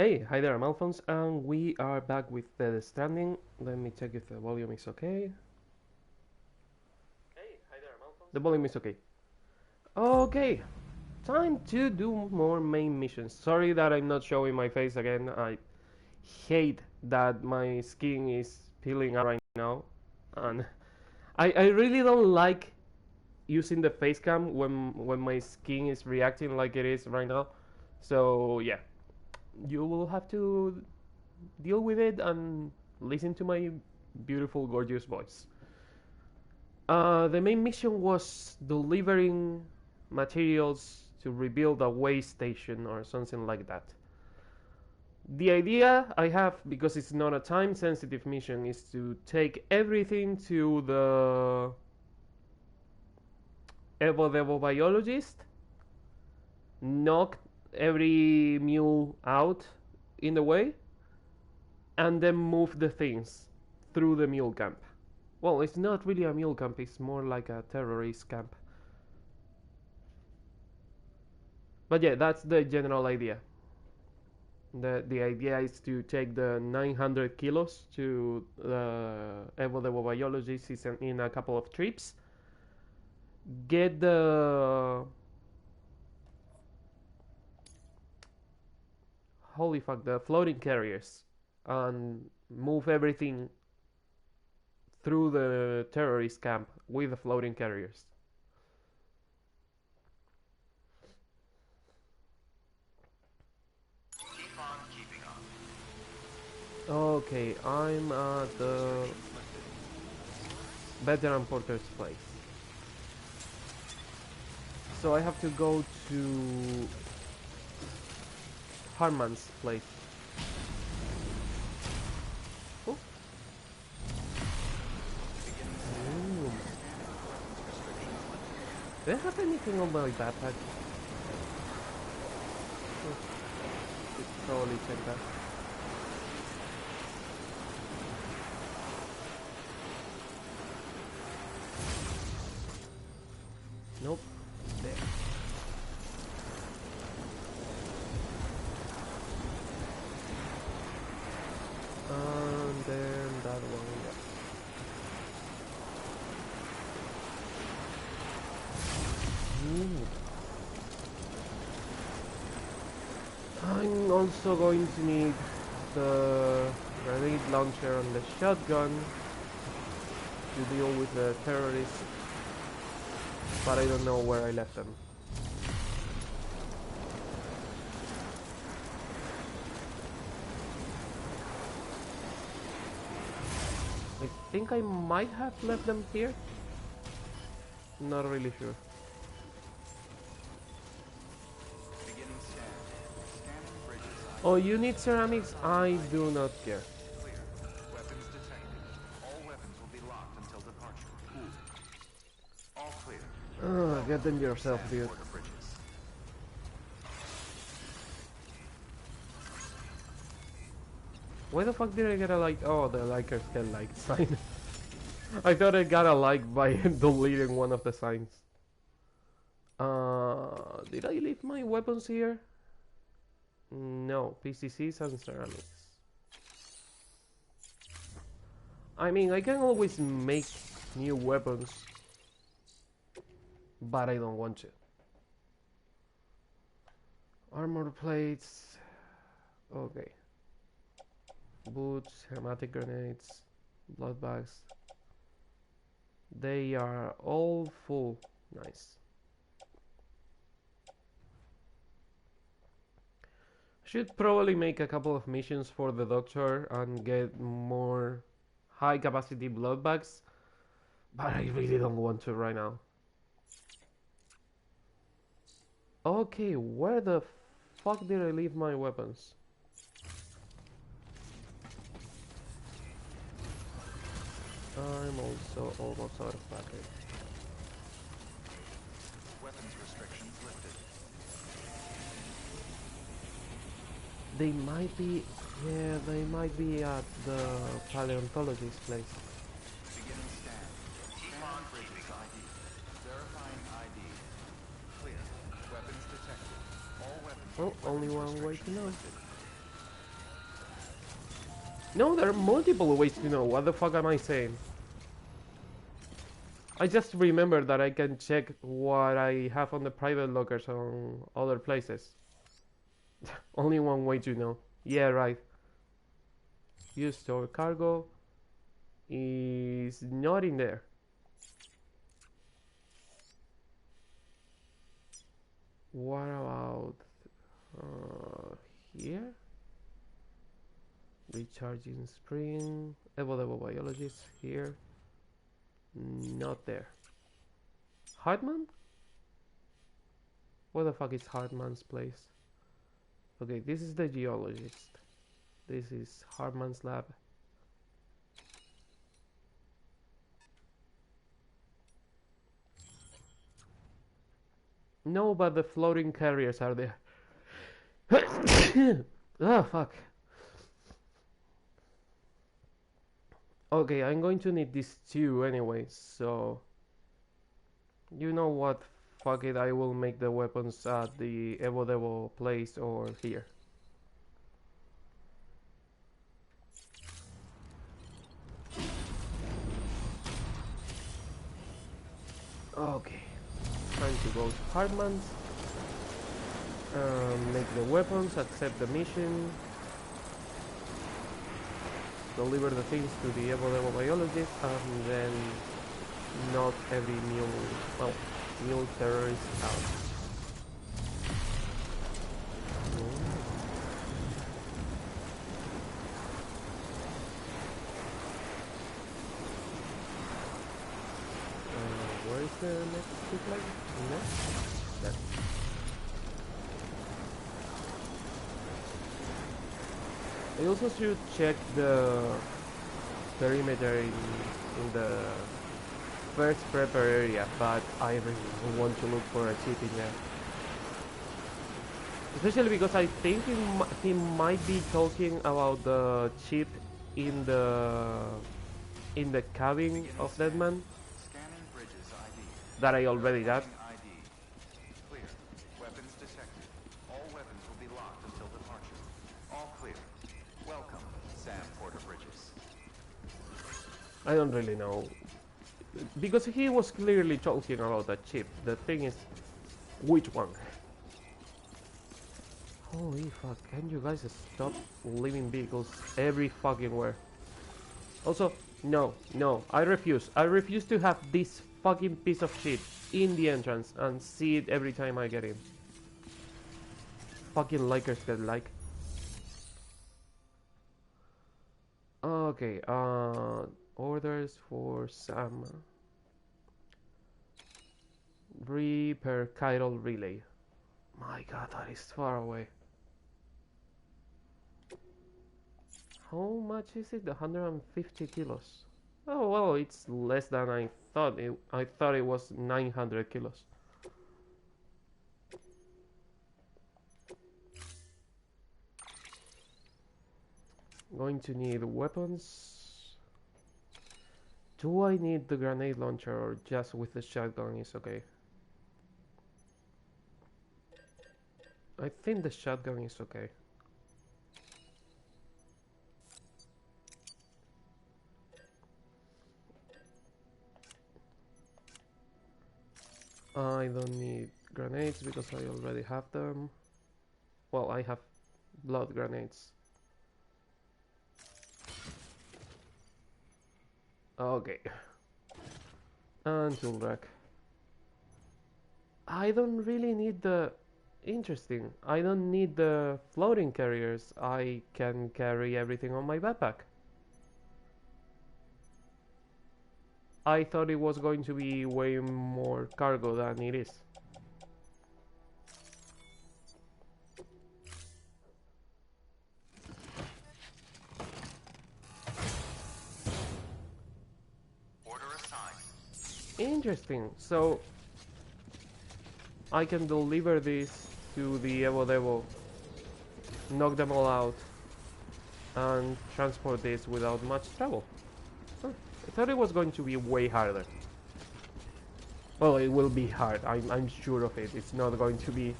Hey, hi there, I'm Alphonse, and we are back with the Stranding. Let me check if the volume is okay. The volume is okay. Okay, time to do more main missions. Sorry that I'm not showing my face again. I hate that my skin is peeling out right now, and I really don't like using the face cam when my skin is reacting like it is right now. So yeah, you will have to deal with it and listen to my beautiful, gorgeous voice. The main mission was delivering materials to rebuild a way station or something like that. The idea I have, because it's not a time sensitive mission, is to take everything to the Evo biologist, knock every mule out in the way, and then move the things through the mule camp. Well, it's not really a mule camp, it's more like a terrorist camp. But yeah, that's the general idea. The idea is to take the 900 kilos to the Evo biologist in a couple of trips. Get the holy fuck the floating carriers and move everything through the terrorist camp with the floating carriers. Okay, I'm at the veteran porter's place. So I have to go to Harman's place. Oh. Ooh. Do I have anything on my backpack? Oh, should probably check that. Nope. There. And then that one, yeah. Ooh. I'm also going to need the grenade launcher and the shotgun to deal with the terrorists, but I don't know where I left them. I think I might have left them here. Not really sure. Oh, you need ceramics? I do not care. Weapons detected. All weapons will be locked until departure. All clear. Get them yourself, dude. Why the fuck did I get a like? Oh, the likers can like sign. I thought I got a like by deleting one of the signs. Did I leave my weapons here? No, PCCs and ceramics. I mean, I can always make new weapons, but I don't want to. Armor plates. Okay. Boots, hermetic grenades, blood bags. They are all full. Nice. Should probably make a couple of missions for the doctor and get more high capacity blood bags, but I really don't want to right now. Okay, where the fuck did I leave my weapons? I'm also almost out of battery. Weapons restrictions lifted. They might be, yeah, they might be at the paleontologist's place. Beginning scan. Keep on bridges ID. Verifying ID. Clear. Weapons detected. All weapons Oh, only one way to know. lifted. No, there are multiple ways to know. What the fuck am I saying? I just remember that I can check what I have on the private lockers on other places. Only one way to know. Yeah, right. You store cargo is not in there. What about here? Recharging spring. Evo biologist here. Not there. Hartman? What the fuck is Hartman's place? Okay, this is the geologist. This is Hartman's lab. No, but the floating carriers are there. Oh, fuck. Okay, I'm going to need these two anyway, so... You know what? Fuck it, I will make the weapons at the Evo place or here. Okay, time to go to Hartman's. Make the weapons, accept the mission. Deliver the things to the Evo biologist, and then knock every mule terrorist out. Where is the next zip line? There. I also should check the perimeter in the first prepper area, but I really want to look for a chip in there. Especially because I think he might be talking about the chip in the cabin of Deadman that I already got. Clear. Weapons detected. All weapons will be locked until departure. All clear. Welcome, Sam Porter Bridges. I don't really know. Because he was clearly talking about a chip. The thing is, which one? Holy fuck, can you guys stop leaving vehicles every fucking where? Also, no, I refuse. I refuse to have this fucking piece of shit in the entrance and see it every time I get in. Fucking likers get like. Okay, orders for Sam. Repair chiral relay. My god, that is far away. How much is it? 150 kilos. Oh well, it's less than I thought. I thought it was 900 kilos. Going to need weapons. Do I need the grenade launcher or just with the shotgun is okay? I think the shotgun is okay. I don't need grenades because I already have them. Well, I have blood grenades. Okay. And tool rack. I don't really need the... Interesting. I don't need the floating carriers. I can carry everything on my backpack. I thought it was going to be way more cargo than it is. Order assigned. Interesting. So I can deliver this to the Evo, knock them all out, and transport this without much trouble. Huh. I thought it was going to be way harder. Well, it will be hard. I'm sure of it. It's not going to be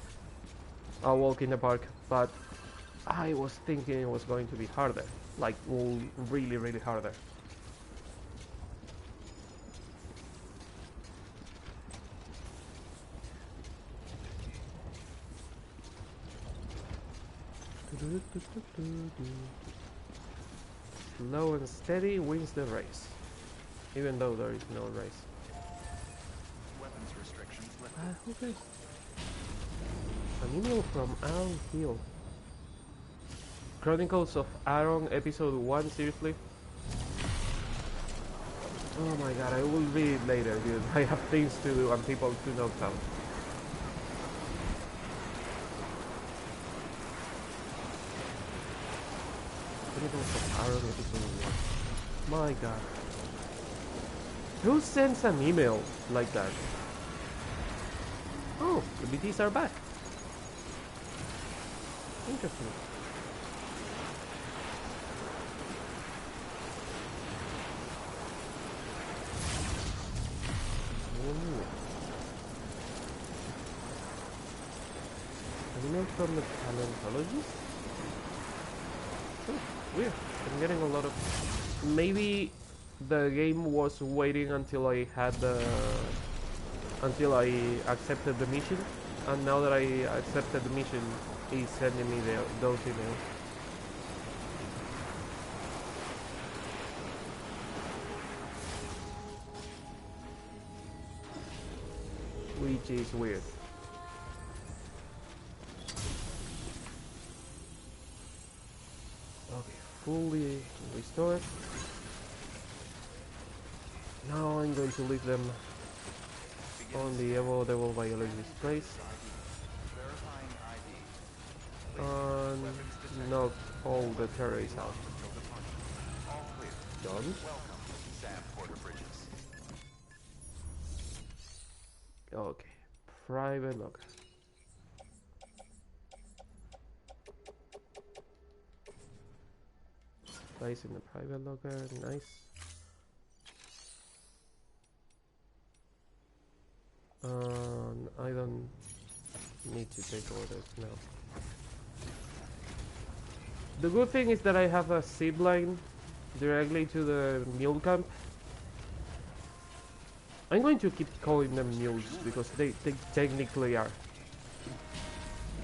a walk in the park, but I was thinking it was going to be harder. like really really harder. Slow and steady wins the race, even though there is no race. Weapons restrictions lifted. Okay. An email from Al Hill. Chronicles of Aaron, episode 1, seriously? Oh my god, I will read it later, dude. I have things to do and people to knock down. Chronicles of Aaron, episode 1. My god. Who sends an email like that? Oh, the BTs are back. Interesting. An email from the paleontologist? Oh, weird. I'm getting a lot of... Maybe the game was waiting until I had the... until I accepted the mission, and now that I accepted the mission, he's sending me those emails. Which is weird. Okay, fully restored. Now I'm going to leave them on the Evo biologist place Verifying ID. and knock all the terrorists out. All clear. Done. Welcome, Sam Porter Bridges. Okay, private locker. Place in the private locker, nice. I don't need to take orders now. The good thing is that I have a zip line directly to the mule camp. I'm going to keep calling them mules because they technically are.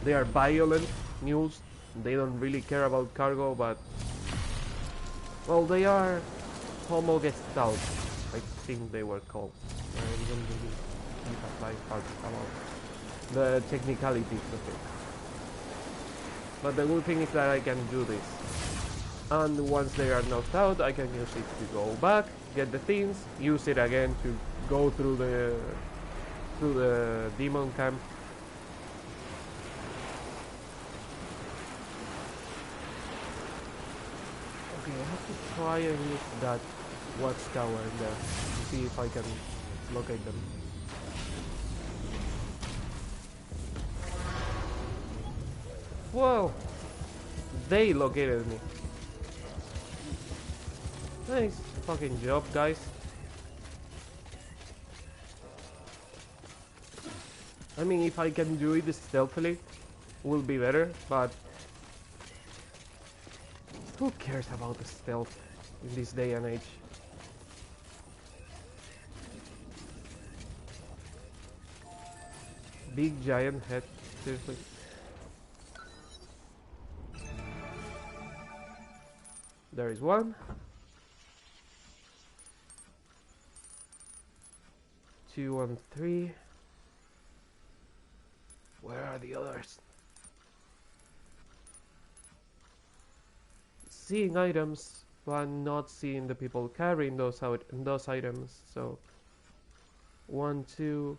They are violent mules. They don't really care about cargo, but well, they are homo gestalt, I think they were called. I don't really give a flying fuck about the technicalities of it. But the good thing is that I can do this. And once they are knocked out, I can use it to go back, get the things, use it again to go through the demon camp. Okay, I have to try and use that watchtower there to see if I can locate them. Whoa! They located me. Nice fucking job, guys. I mean, if I can do it stealthily, will be better, but who cares about the stealth in this day and age? Big giant head, seriously. There is one. 2 and 3. Where are the others? Seeing items, but not seeing the people carrying those items. So 1, 2,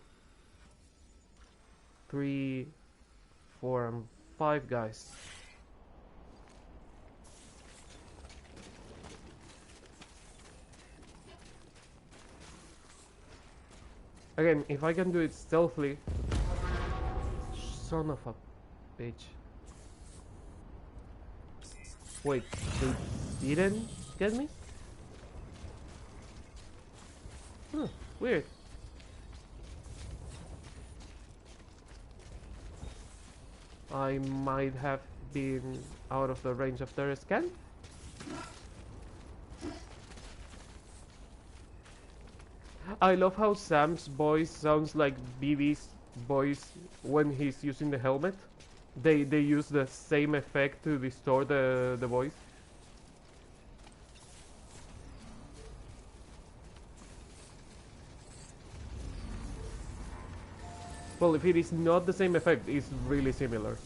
3, 4, and 5 guys. Again, if I can do it stealthily. Son of a bitch. Wait, they didn't get me? Huh, weird. I might have been out of the range of their scan. I love how Sam's voice sounds like BB's voice when he's using the helmet. They use the same effect to distort the voice. Well, if it is not the same effect, it's really similar.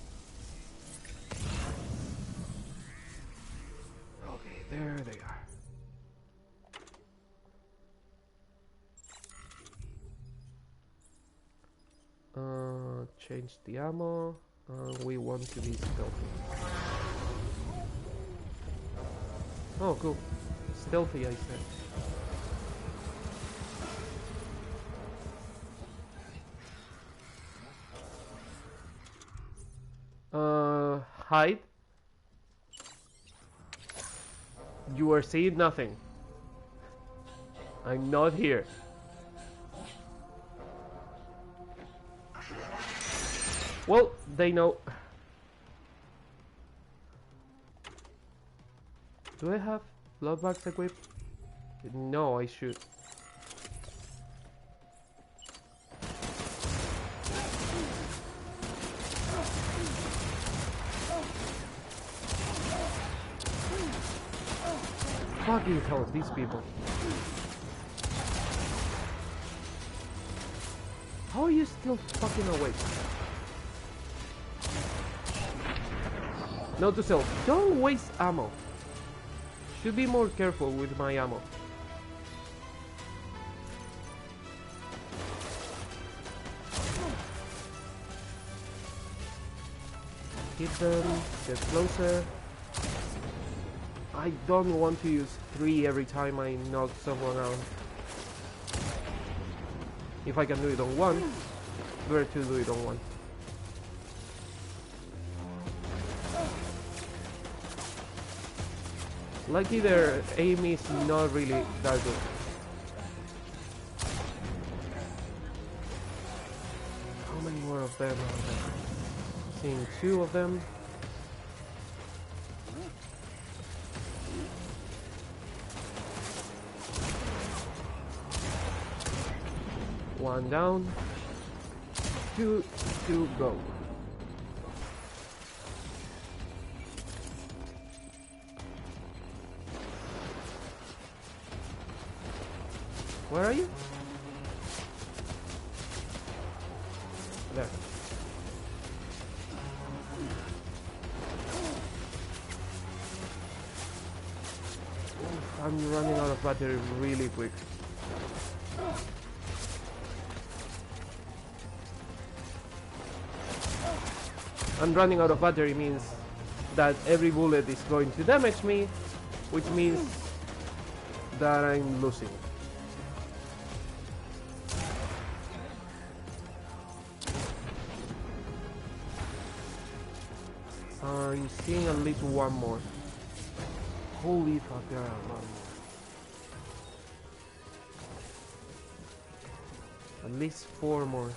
Okay, there they are. Change the ammo. We want to be stealthy. Oh, cool. Stealthy, I said. Hide. You are seeing nothing. I'm not here. Well, they know. Do I have blood bags equipped? No, I should. Fucking hell, these people. How are you still fucking awake? Note to self, don't waste ammo. Should be more careful with my ammo. Hit them, get closer. I don't want to use 3 every time I knock someone out. If I can do it on 1, better to do it on 1. Lucky their aim is not really that good. How many more of them are there? Seeing 2 of them. One down. 2 to go. Where are you? There. I'm running out of battery really quick. And running out of battery means that every bullet is going to damage me, which means that I'm losing. I'm seeing at least 1 more. Holy fuck, there are a lot more. At least 4 more.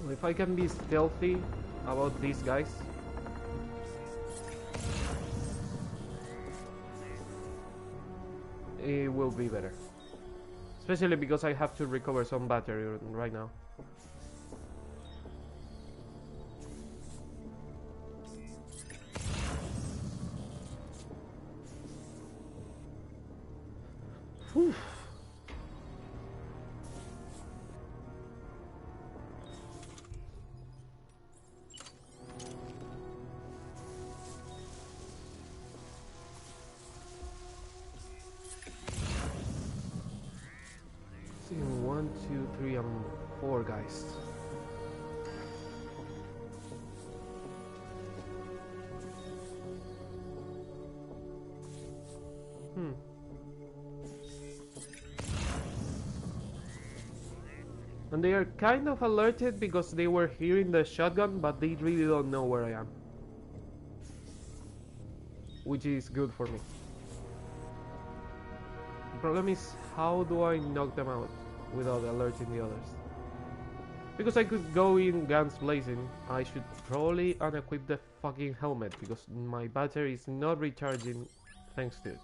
If I can be stealthy about these guys. It will be better. Especially because I have to recover some battery right now. Whew. Seeing 1, 2, 3, and 4 guys. And they are kind of alerted because they were hearing the shotgun, but they really don't know where I am. Which is good for me. The problem is, how do I knock them out without alerting the others? Because I could go in guns blazing, I should probably unequip the fucking helmet because my battery is not recharging thanks to it.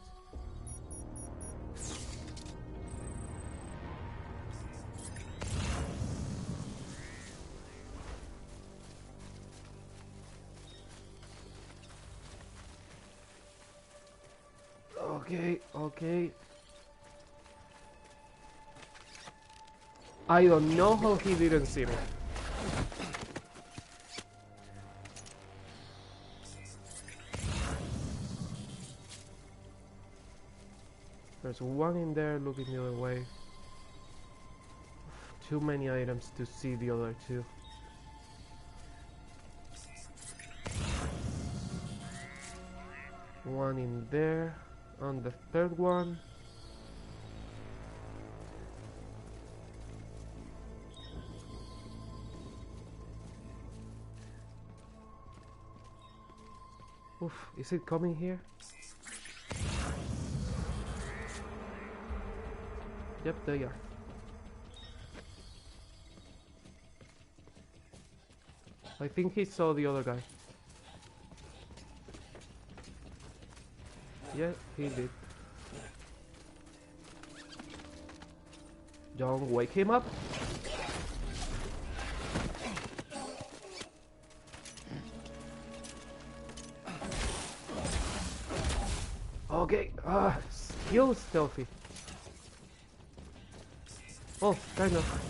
Okay, okay. I don't know how he didn't see me. There's one in there looking the other way. Too many items to see the other two. One in there. On the third one. Oof, is it coming here? Yep, they are. I think he saw the other guy. Yeah, he did. Don't wake him up. Okay, skill stealthy. Oh, kind of.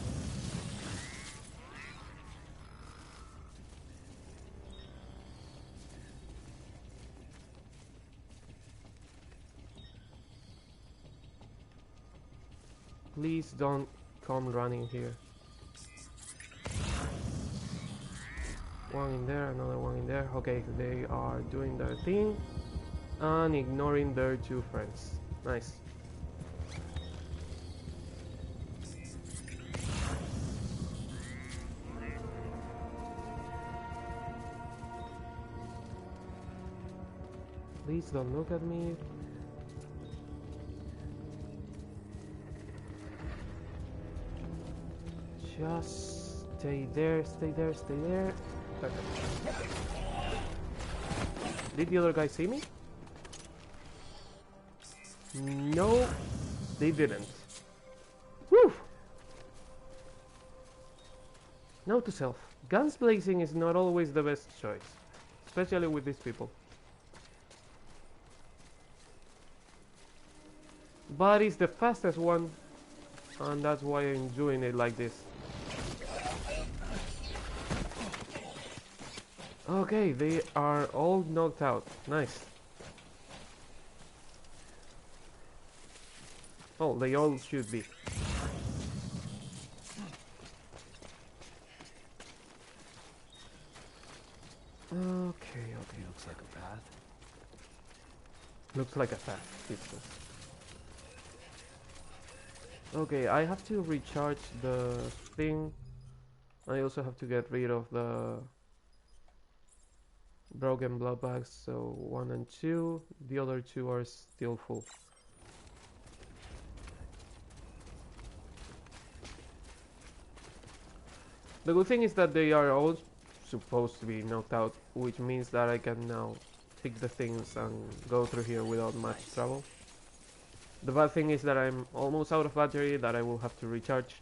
Please don't come running here. One in there, another one in there. Okay, they are doing their thing and ignoring their two friends. Nice. Please don't look at me. Just stay there, stay there, stay there. Perfect. Did the other guy see me? No, they didn't. Woo! Note to self, guns blazing is not always the best choice, especially with these people. But it's the fastest one, and that's why I'm doing it like this. Okay, they are all knocked out. Nice. Oh, they all should be. Okay, okay. Looks like a path. Looks like a path, it says. Okay, I have to recharge the thing. I also have to get rid of the broken blood bags, so 1 and 2. The other 2 are still full. The good thing is that they are all supposed to be knocked out, which means that I can now pick the things and go through here without much trouble. The bad thing is that I'm almost out of battery, that I will have to recharge.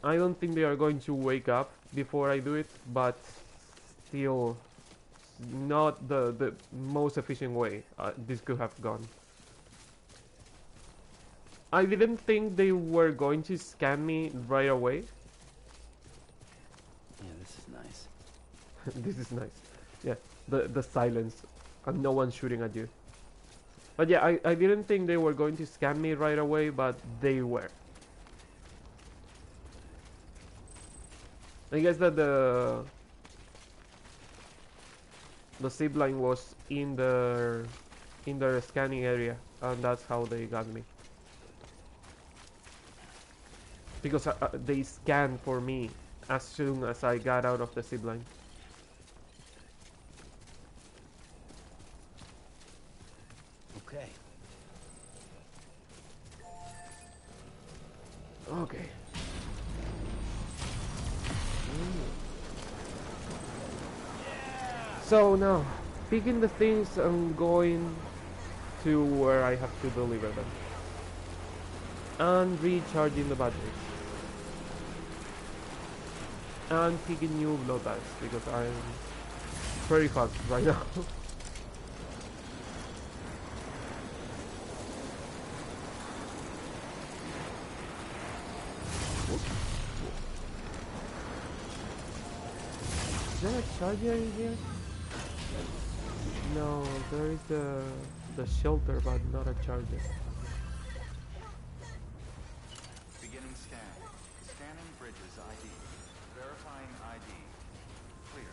I don't think they are going to wake up before I do it, but still not the most efficient way this could have gone. I didn't think they were going to scan me right away. Yeah, this is nice. This is nice. Yeah, the silence and no one shooting at you. But yeah, I didn't think they were going to scan me right away, but they were. I guess that the zipline was in their scanning area, and that's how they got me. Because they scanned for me as soon as I got out of the zipline. Okay. Okay. So now, picking the things and going to where I have to deliver them. And recharging the batteries. And picking new blood bags because I'm pretty fucked right now. Is there a charger in here? No, there is the shelter but not a charger. Beginning scan. Scanning bridges ID. Verifying ID. Clear.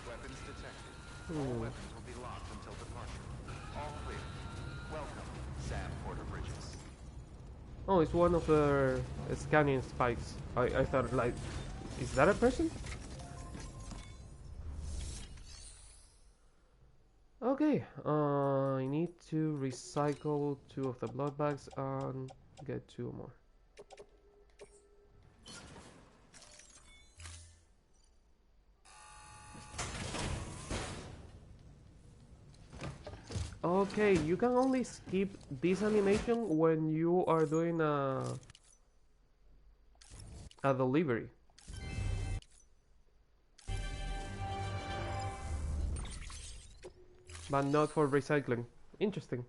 Weapons detected. All weapons will be locked until departure. All clear. Welcome, Sam Porter Bridges. Oh, it's one of the scanning spikes. I thought, like, is that a person? Okay, I need to recycle 2 of the blood bags and get 2 more. Okay, you can only skip this animation when you are doing a delivery. But not for recycling. Interesting.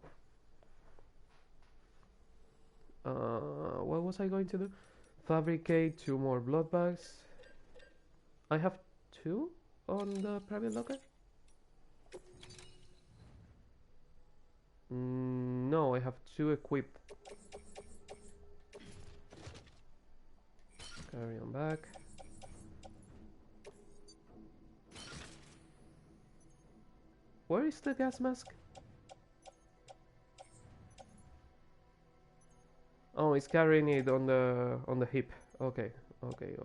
What was I going to do? Fabricate 2 more blood bags. I have 2 on the private locker? No, I have 2 equipped. Carry on back. Where is the gas mask? Oh, it's carrying it on the hip. Okay. Okay.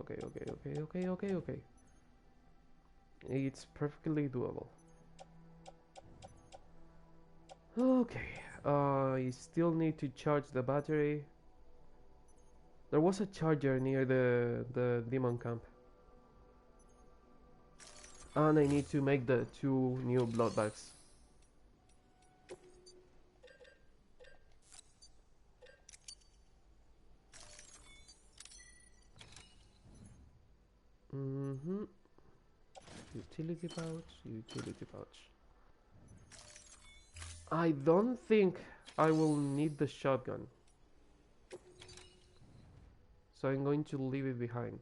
It's perfectly doable. Okay. I still need to charge the battery. There was a charger near the demon camp. And I need to make the 2 new blood bags. Utility pouch. I don't think I will need the shotgun. So I'm going to leave it behind.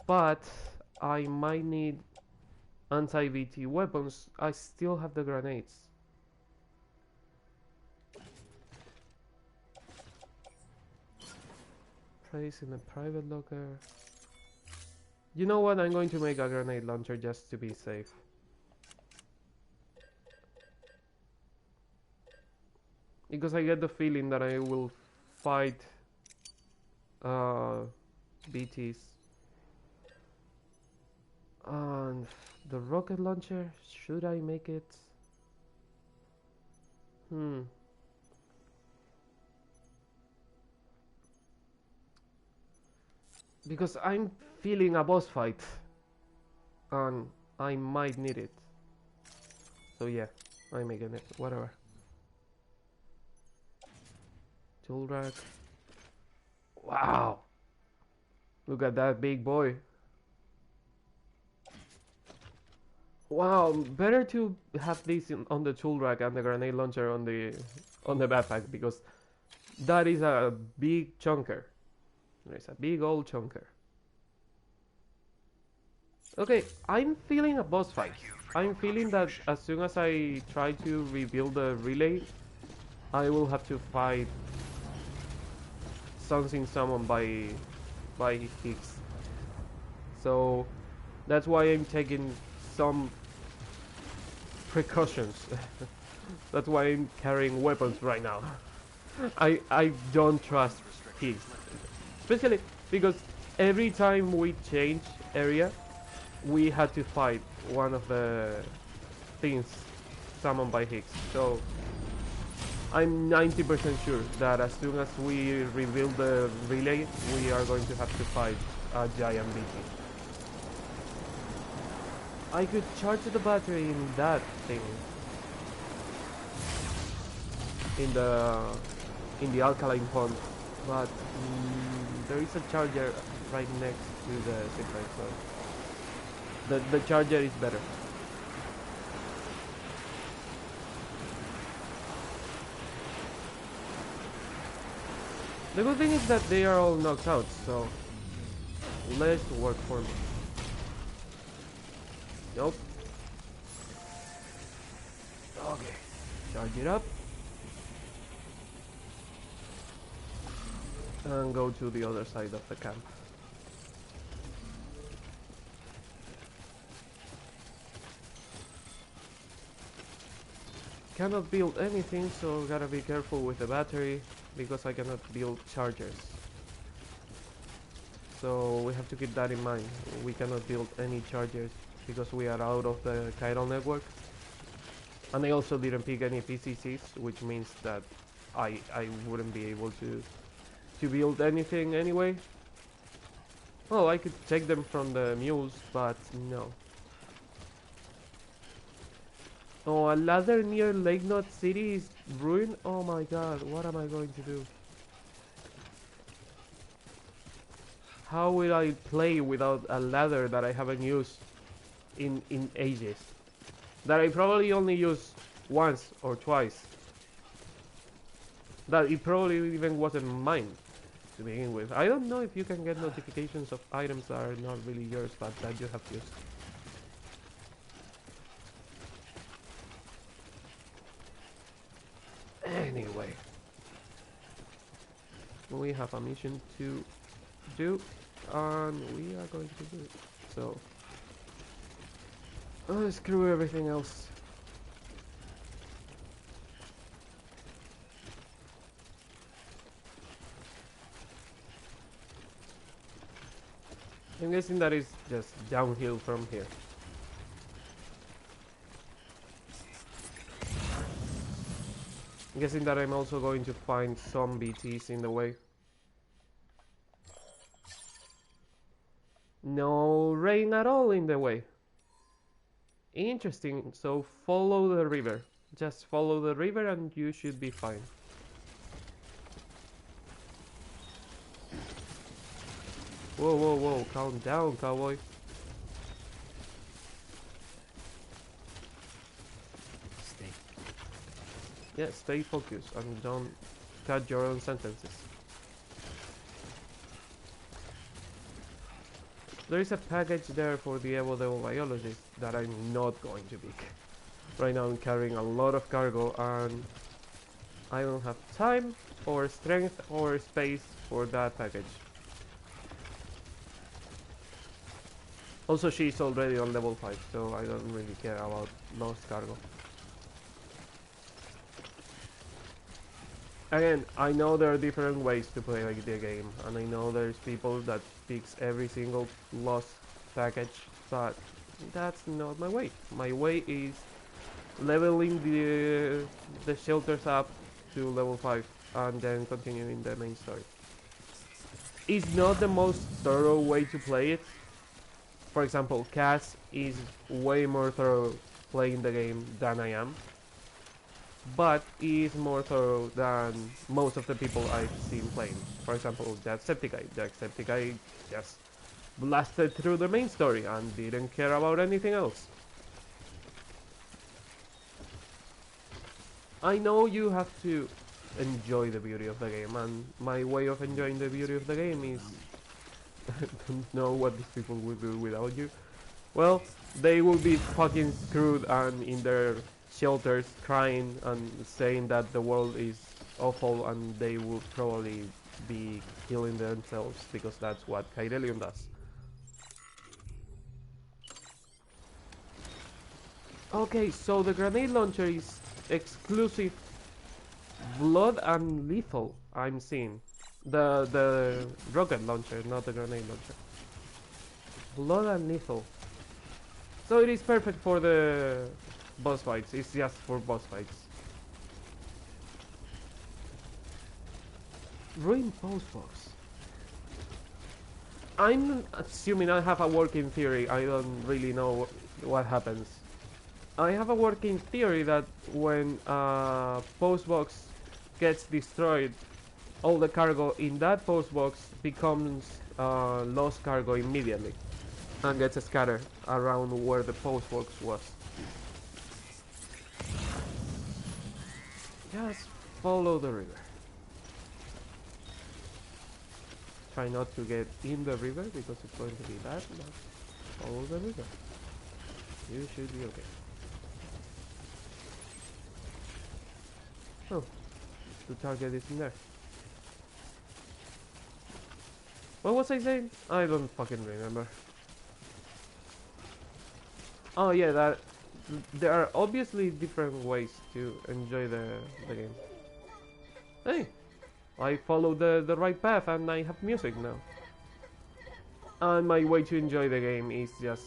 But I might need anti-VT weapons. I still have the grenades. Place in a private locker. You know what? I'm going to make a grenade launcher just to be safe. Because I get the feeling that I will fight BTs. And the rocket launcher, should I make it? Because I'm feeling a boss fight and I might need it. So yeah, I'm making it, whatever. Tool rack. Wow! Look at that big boy. Wow, better to have this on the tool rack and the grenade launcher on the backpack, because that is a big chunker. There's a big old chunker. Okay, I'm feeling a boss fight. I'm feeling that as soon as I try to rebuild the relay, I will have to fight something summoned by Higgs. So that's why I'm taking some precautions. That's why I'm carrying weapons right now. I don't trust Higgs, especially because every time we change area, we had to fight one of the things summoned by Higgs. So I'm 90% sure that as soon as we rebuild the relay, we are going to have to fight a giant BT. I could charge the battery in that thing. In the alkaline pond, but there is a charger right next to the zipline, so the charger is better. The good thing is that they are all knocked out, so less work for me. Nope. Okay, charge it up. And go to the other side of the camp. Cannot build anything, so gotta be careful with the battery because I cannot build chargers. So we have to keep that in mind. We cannot build any chargers because we are out of the chiral network. And I also didn't pick any PCCs, which means that I wouldn't be able to build anything anyway. Oh, I could take them from the mules, but no. Oh, a ladder near Lake Knot City is ruined? Oh my god, what am I going to do? How will I play without a ladder that I haven't used in ages? That I probably only used once or twice. That it probably even wasn't mine to begin with. I don't know if you can get notifications of items that are not really yours, but that you have used. Anyway, we have a mission to do, and we are going to do it. So, screw everything else. I'm guessing that is just downhill from here. I'm guessing that I'm also going to find some BTs in the way. No rain at all in the way. Interesting, so follow the river. Just follow the river and you should be fine. Whoa, whoa, whoa, calm down, cowboy. Yeah, stay focused and don't cut your own sentences. There is a package there for the Evo biologist that I'm not going to pick. Right now I'm carrying a lot of cargo and I don't have time or strength or space for that package. Also, she's already on level 5, so I don't really care about lost cargo. Again, I know there are different ways to play the game, and I know there's people that fix every single lost package, but that's not my way. My way is leveling the shelters up to level 5 and then continuing the main story. It's not the most thorough way to play it. For example, Cass is way more thorough playing the game than I am, but is more thorough than most of the people I've seen playing. For example, Jacksepticeye. Jacksepticeye just blasted through the main story and didn't care about anything else. I know you have to enjoy the beauty of the game, and my way of enjoying the beauty of the game is I don't know what these people will do without you. Well, they will be fucking screwed and in their shelters crying and saying that the world is awful, and they will probably be killing themselves because that's what Kairelion does. Okay, so the grenade launcher is exclusive blood and lethal, I'm seeing. The rocket launcher, not the grenade launcher. Blood and lethal. So it is perfect for the boss fights. It's just for boss fights. Ruin postbox. I'm assuming I have a working theory. I don't really know what happens. I have a working theory that when a post box gets destroyed, all the cargo in that post box becomes lost cargo immediately and gets scattered around where the post box was. Just follow the river. Try not to get in the river because it's going to be bad, but follow the river. You should be okay. Oh, the target is in there. What was I saying? I don't fucking remember. Oh yeah, that there are obviously different ways to enjoy the game. Hey, I followed the right path and I have music now. And my way to enjoy the game is just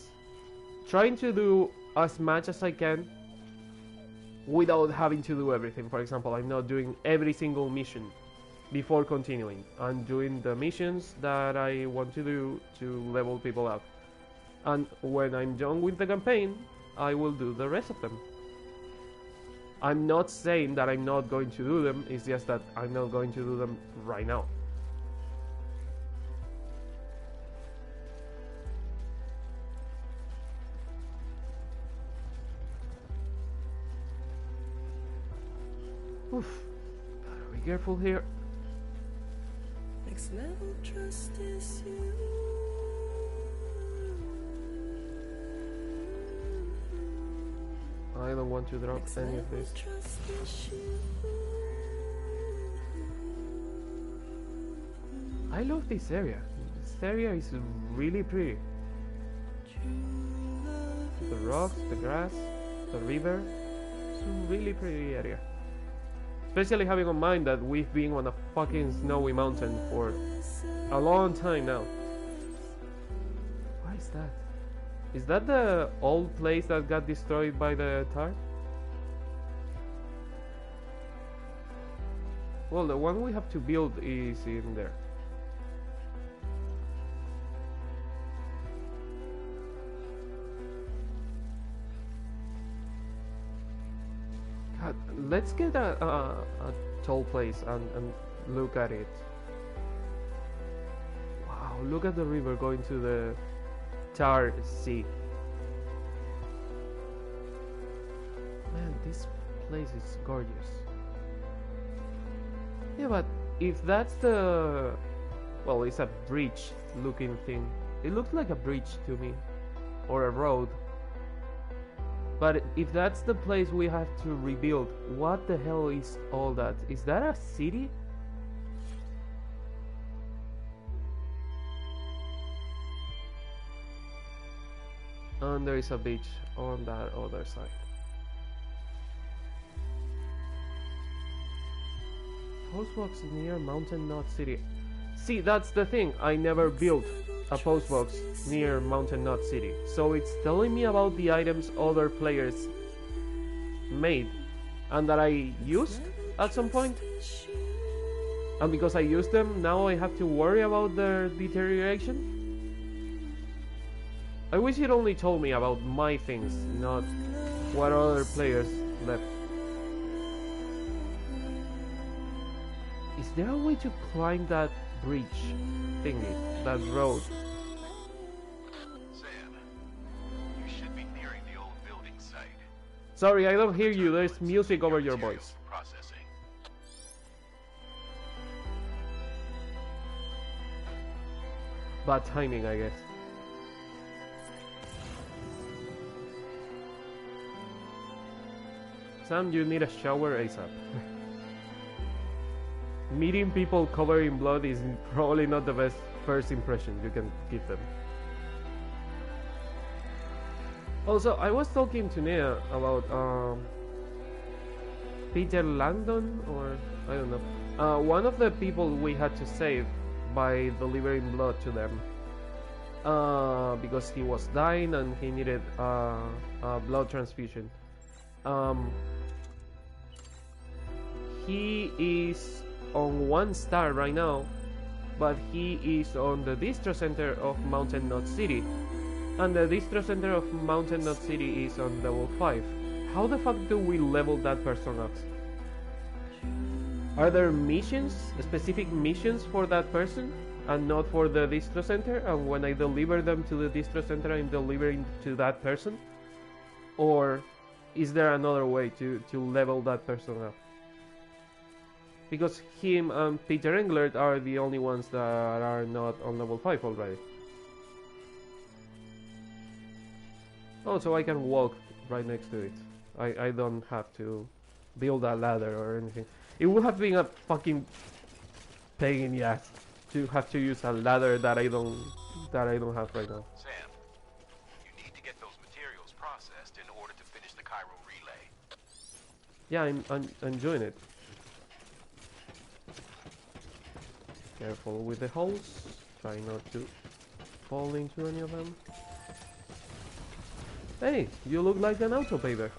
trying to do as much as I can without having to do everything. For example, I'm not doing every single mission before continuing. I'm doing the missions that I want to do to level people up. And when I'm done with the campaign, I will do the rest of them. I'm not saying that I'm not going to do them, it's just that I'm not going to do them right now. Oof. Gotta be careful here. Next level trust is you. I don't want to drop Next any of level this. trust is you. I love this area. This area is really pretty. The rocks, the grass, the river. It's a really pretty area. Especially having in mind that we've been on a fucking snowy mountain for a long time now. What is that? Is that the old place that got destroyed by the tar? Well, the one we have to build is in there. God, let's get a tall place and look at it. Wow, look at the river going to the Tar Sea. Man, this place is gorgeous. Yeah, but if that's the... Well, it's a bridge looking thing. It looks like a bridge to me. Or a road. But if that's the place we have to rebuild, what the hell is all that? Is that a city? And there is a beach on that other side. Postbox near Mountain Knot City. See, that's the thing. I never built a postbox near Mountain Knot City. So it's telling me about the items other players made and that I used at some point. And because I used them, now I have to worry about their deterioration. I wish it only told me about my things, not what other players left. Is there a way to climb that bridge thingy, that road? Sam, you should be nearing the old building site. Sorry, I don't hear you. There's music over your voice. Processing. Bad timing, I guess. Sam, you need a shower ASAP. Meeting people covered in blood is probably not the best first impression you can give them. Also, I was talking to Nia about Peter Langdon, or I don't know, one of the people we had to save by delivering blood to them, because he was dying and he needed a blood transfusion. He is on 1 star right now, but he is on the distro center of Mountain Knot City, And the distro center of Mountain Knot City is on level 5. How the fuck do we level that person up? Are there missions, specific missions for that person, and not for the distro center? And when I deliver them to the distro center, I'm delivering to that person? Or is there another way to level that person up? Because him and Peter Englert are the only ones that are not on level 5 already. Oh, so I can walk right next to it. I don't have to build a ladder or anything. It would have been a fucking pain in the ass to have to use a ladder that I don't have right now. Sam, you need to get those materials processed in order to finish the Cairo relay. Yeah, I'm doing it. Careful with the holes. Try not to fall into any of them. Hey, you look like an auto paver.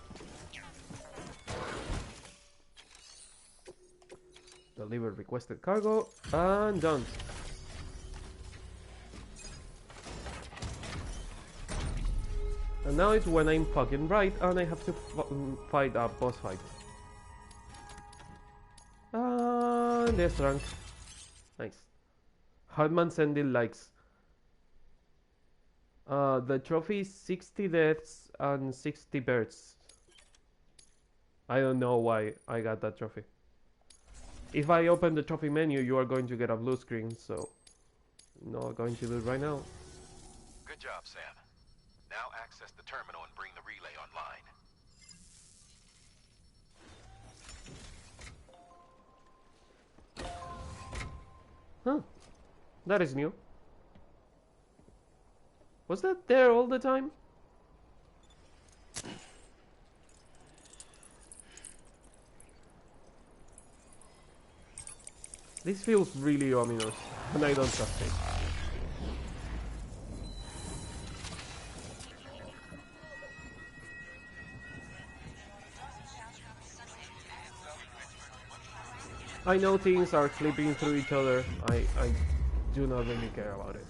Deliver requested cargo and done. And now it's when I'm fucking right and I have to fight a boss fight. And there's rank. Nice. Hartman sending likes. The trophy is 60 deaths and 60 birds. I don't know why I got that trophy. If I open the trophy menu, you are going to get a blue screen, so not going to do it right now. Good job, Sam. Now access the terminal and bring the relay online. Huh. That is new. Was that there all the time? This feels really ominous, and I don't trust it. I know things are flipping through each other. I do not really care about it.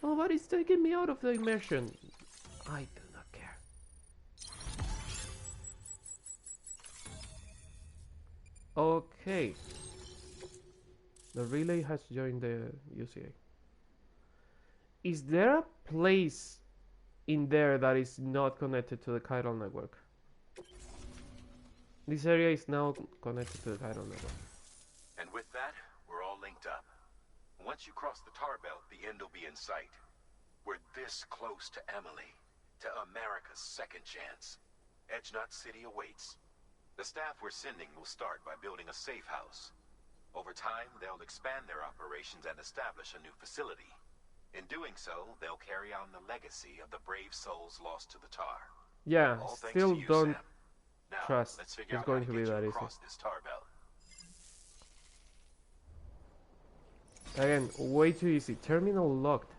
Oh, but it's taking me out of the immersion. I do not care. Okay. The relay has joined the UCA. Is there a place in there that is not connected to the chiral network? This area is now connected to the chiral network. And with that, we're all linked up. Once you cross the tar belt, the end will be in sight. We're this close to Emily, to America's second chance. Edgenut City awaits. The staff we're sending will start by building a safe house. Over time, they'll expand their operations and establish a new facility. In doing so, they'll carry on the legacy of the brave souls lost to the tar. Yeah, All thanks still to you, don't Sam. Now, trust let's figure it's out how going to be get that you easy. across this tar belt. Again, way too easy. Terminal locked.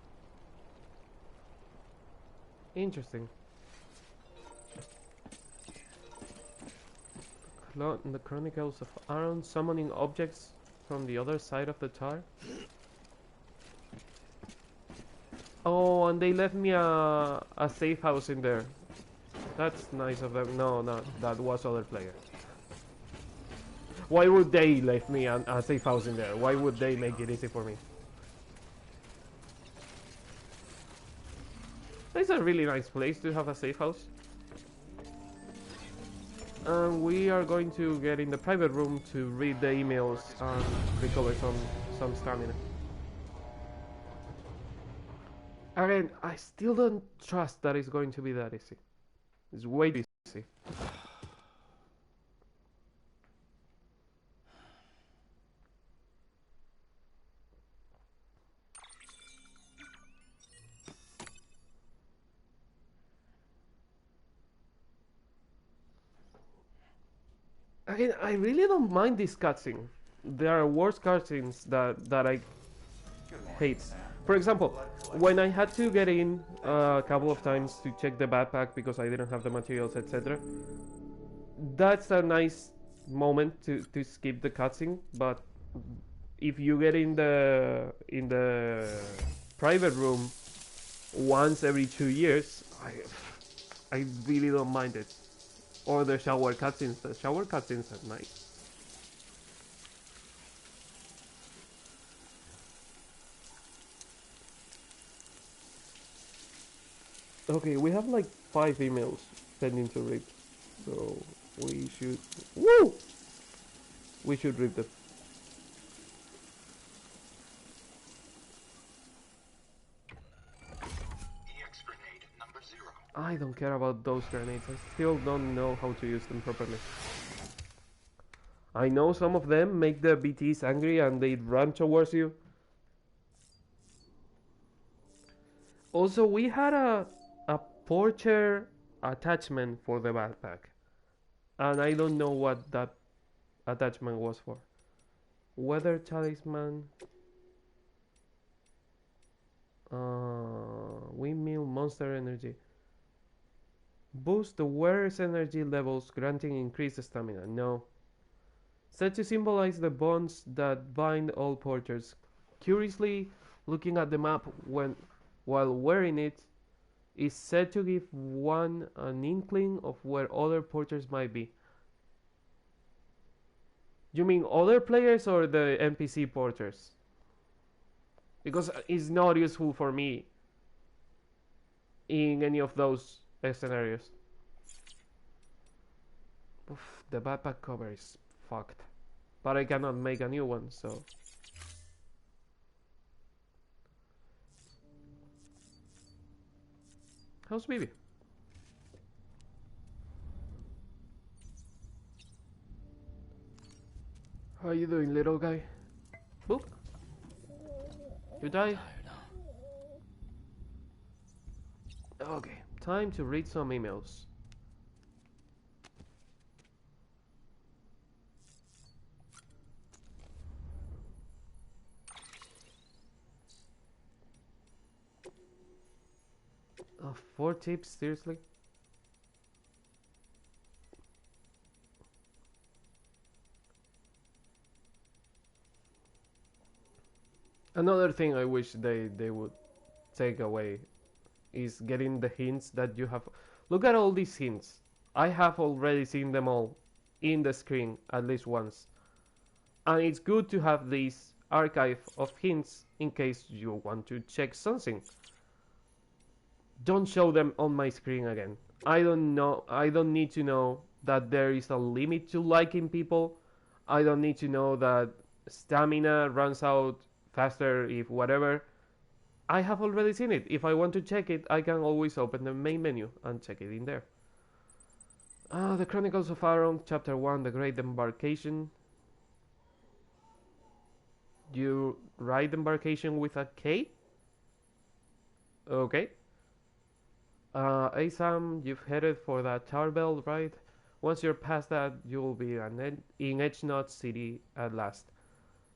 Interesting. The Chronicles of Aaron summoning objects from the other side of the tar. Oh, and they left me a safe house in there. That's nice of them. No, that was other player. Why would they leave me a safe house in there? Why would they make it easy for me? It's a really nice place to have a safe house. And we are going to get in the private room to read the emails and recover some stamina. Again, I still don't trust that it's going to be that easy. It's way too easy. Again, I really don't mind this cutscene. There are worse cutscenes that I hate. For example, when I had to get in a couple of times to check the backpack because I didn't have the materials, etc. That's a nice moment to skip the cutscene, but if you get in the private room once every 2 years, I really don't mind it. Or the shower cutscenes. The shower cutscenes are nice. Okay, we have like 5 emails pending to read, so we should. Woo! We should read them. EX grenade number 0. I don't care about those grenades. I still don't know how to use them properly. I know some of them make the BTs angry and they run towards you. Also, we had a porcher attachment for the backpack, and I don't know what that attachment was for. Weather talisman. Windmill monster energy. Boost the wearer's energy levels, granting increased stamina. No. Said to symbolize the bonds that bind all porters. Curiously, looking at the map while wearing it is said to give one an inkling of where other porters might be. You mean other players or the NPC porters? Because it's not useful for me in any of those scenarios. Oof, the backpack cover is fucked. But I cannot make a new one, so... How's Bibi? How are you doing, little guy? Boop. You die? Okay, time to read some emails. Oh, 4 tips, seriously? Another thing I wish they would take away is getting the hints that you have. Look at all these hints. I have already seen them all in the screen at least once. And it's good to have this archive of hints in case you want to check something. Don't show them on my screen again. I don't need to know that there is a limit to liking people. I don't need to know that stamina runs out faster if whatever. I have already seen it. If I want to check it, I can always open the main menu and check it in there. The Chronicles of Aaron, Chapter 1, The Great Embarkation. You write embarkation with a K? Okay. Asam, you've headed for that tower belt, right? Once you're past that, you'll be in Edge Knot City at last.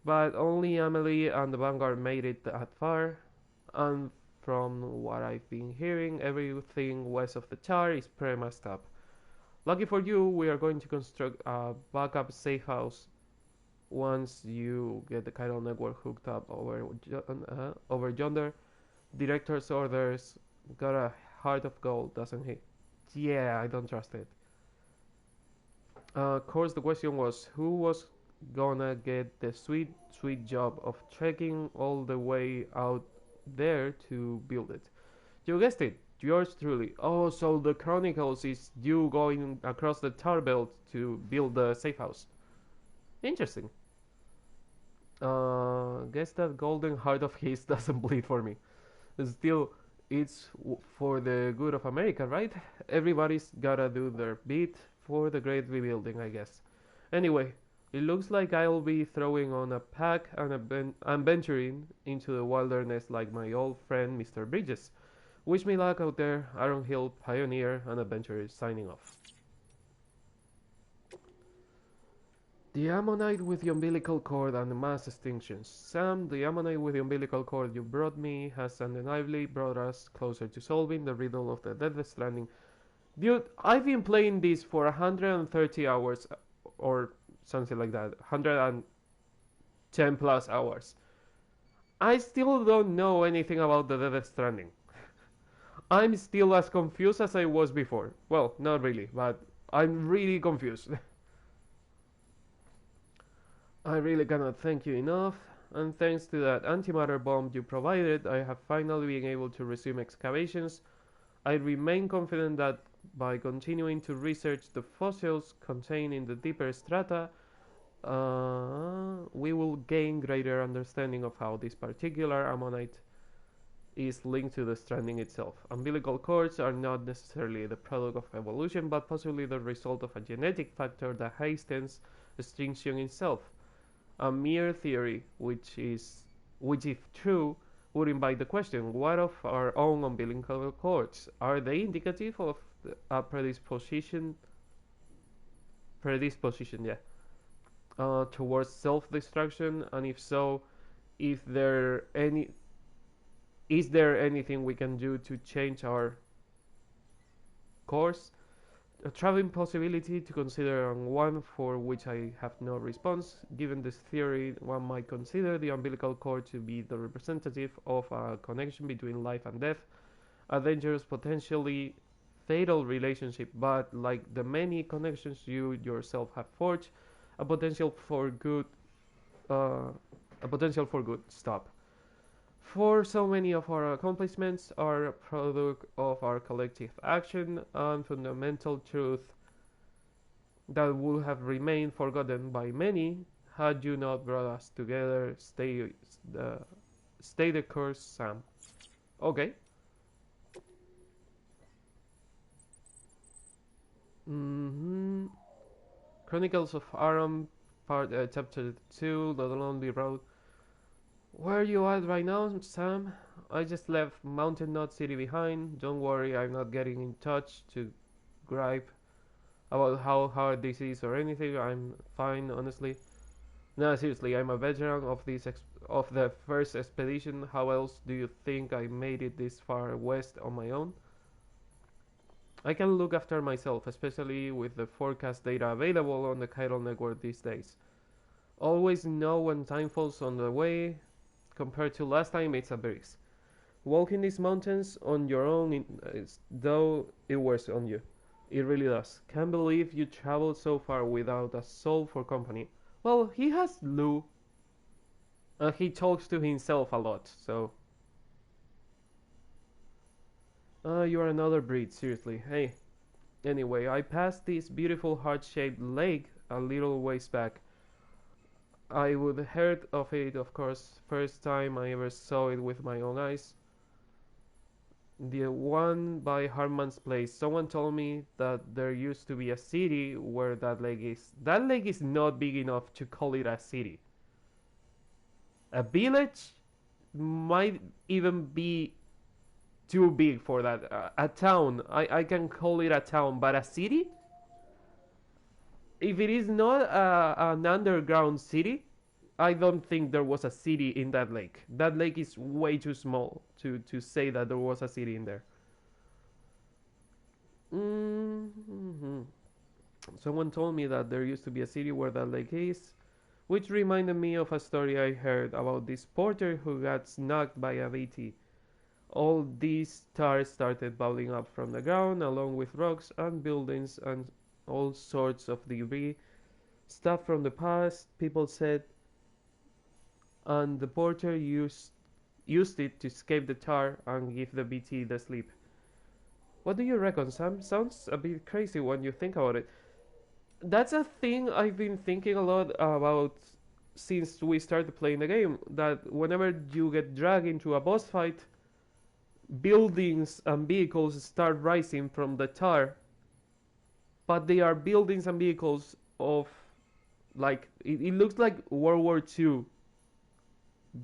But only Amelie and the Vanguard made it that far, and from what I've been hearing, everything west of the tower is pretty messed up. Lucky for you, we are going to construct a backup safe house once you get the Chiral network hooked up over yonder. Director's orders. Got a heart of gold, doesn't he? Yeah, I don't trust it. Of course, the question was who was gonna get the sweet job of trekking all the way out there to build it. You guessed it, yours truly. Oh, so the Chronicles is you going across the tower belt to build the safe house. Interesting. Guess that golden heart of his doesn't bleed for me. Still, it's for the good of America, right? Everybody's gotta do their bit for the great rebuilding, I guess. Anyway, it looks like I'll be throwing on a pack and venturing into the wilderness like my old friend Mr. Bridges. Wish me luck out there, Aaron Hill, pioneer and adventurer, signing off. The Ammonite with the umbilical cord and the mass extinctions. Sam, the Ammonite with the umbilical cord you brought me has undeniably brought us closer to solving the riddle of the Death Stranding. Dude, I've been playing this for 130 hours or something like that. 10 plus hours. I still don't know anything about the Death Stranding. I'm still as confused as I was before. Well, not really, but I'm really confused. I really cannot thank you enough, and thanks to that antimatter bomb you provided, I have finally been able to resume excavations. I remain confident that by continuing to research the fossils contained in the deeper strata, we will gain greater understanding of how this particular ammonite is linked to the stranding itself. Umbilical cords are not necessarily the product of evolution, but possibly the result of a genetic factor that hastens extinction itself. A mere theory, which if true, would invite the question: what of our own umbilical cords? Are they indicative of a predisposition, yeah, towards self-destruction? And if so, if there any is there anything we can do to change our course? A traveling possibility to consider, and one for which I have no response. Given this theory, one might consider the umbilical cord to be the representative of a connection between life and death, a dangerous, potentially fatal relationship, but like the many connections you yourself have forged, a potential for good. Uh, a potential for good. Stop. For so many of our accomplishments are a product of our collective action and fundamental truth that would have remained forgotten by many had you not brought us together. Stay the course, Sam. Okay. Mm-hmm. Chronicles of Aram, chapter 2, The Lonely Road. Where are you at right now, Sam? I just left Mountain Knot City behind. Don't worry, I'm not getting in touch to gripe about how hard this is or anything. I'm fine, honestly. No, seriously, I'm a veteran of of the first expedition. How else do you think I made it this far west on my own? I can look after myself, especially with the forecast data available on the Chiral network these days. Always know when time falls on the way. Compared to last time, it's a breeze. Walking these mountains on your own, though it wears on you. It really does. Can't believe you traveled so far without a soul for company. Well, he has Lou, and he talks to himself a lot, so. You're another breed, seriously. Hey. Anyway, I passed this beautiful heart-shaped lake a little ways back. I would heard of it, of course, first time I ever saw it with my own eyes. The one by Hartman's place. Someone told me that there used to be a city where that lake is. That lake is not big enough to call it a city. A village might even be too big for that. A town, I can call it a town, but a city? If it is not an underground city, I don't think there was a city in that lake. That lake is way too small to say that there was a city in there. Mm-hmm. Someone told me that there used to be a city where that lake is, which reminded me of a story I heard about this porter who got snugged by a BT. All these stars started bubbling up from the ground, along with rocks and buildings and all sorts of debris, stuff from the past, people said, and the porter used it to escape the tar and give the BT the sleep. What do you reckon, Sam? Sounds a bit crazy when you think about it. That's a thing I've been thinking a lot about since we started playing the game, that whenever you get dragged into a boss fight, buildings and vehicles start rising from the tar, but they are buildings and vehicles of, like, it looks like World War II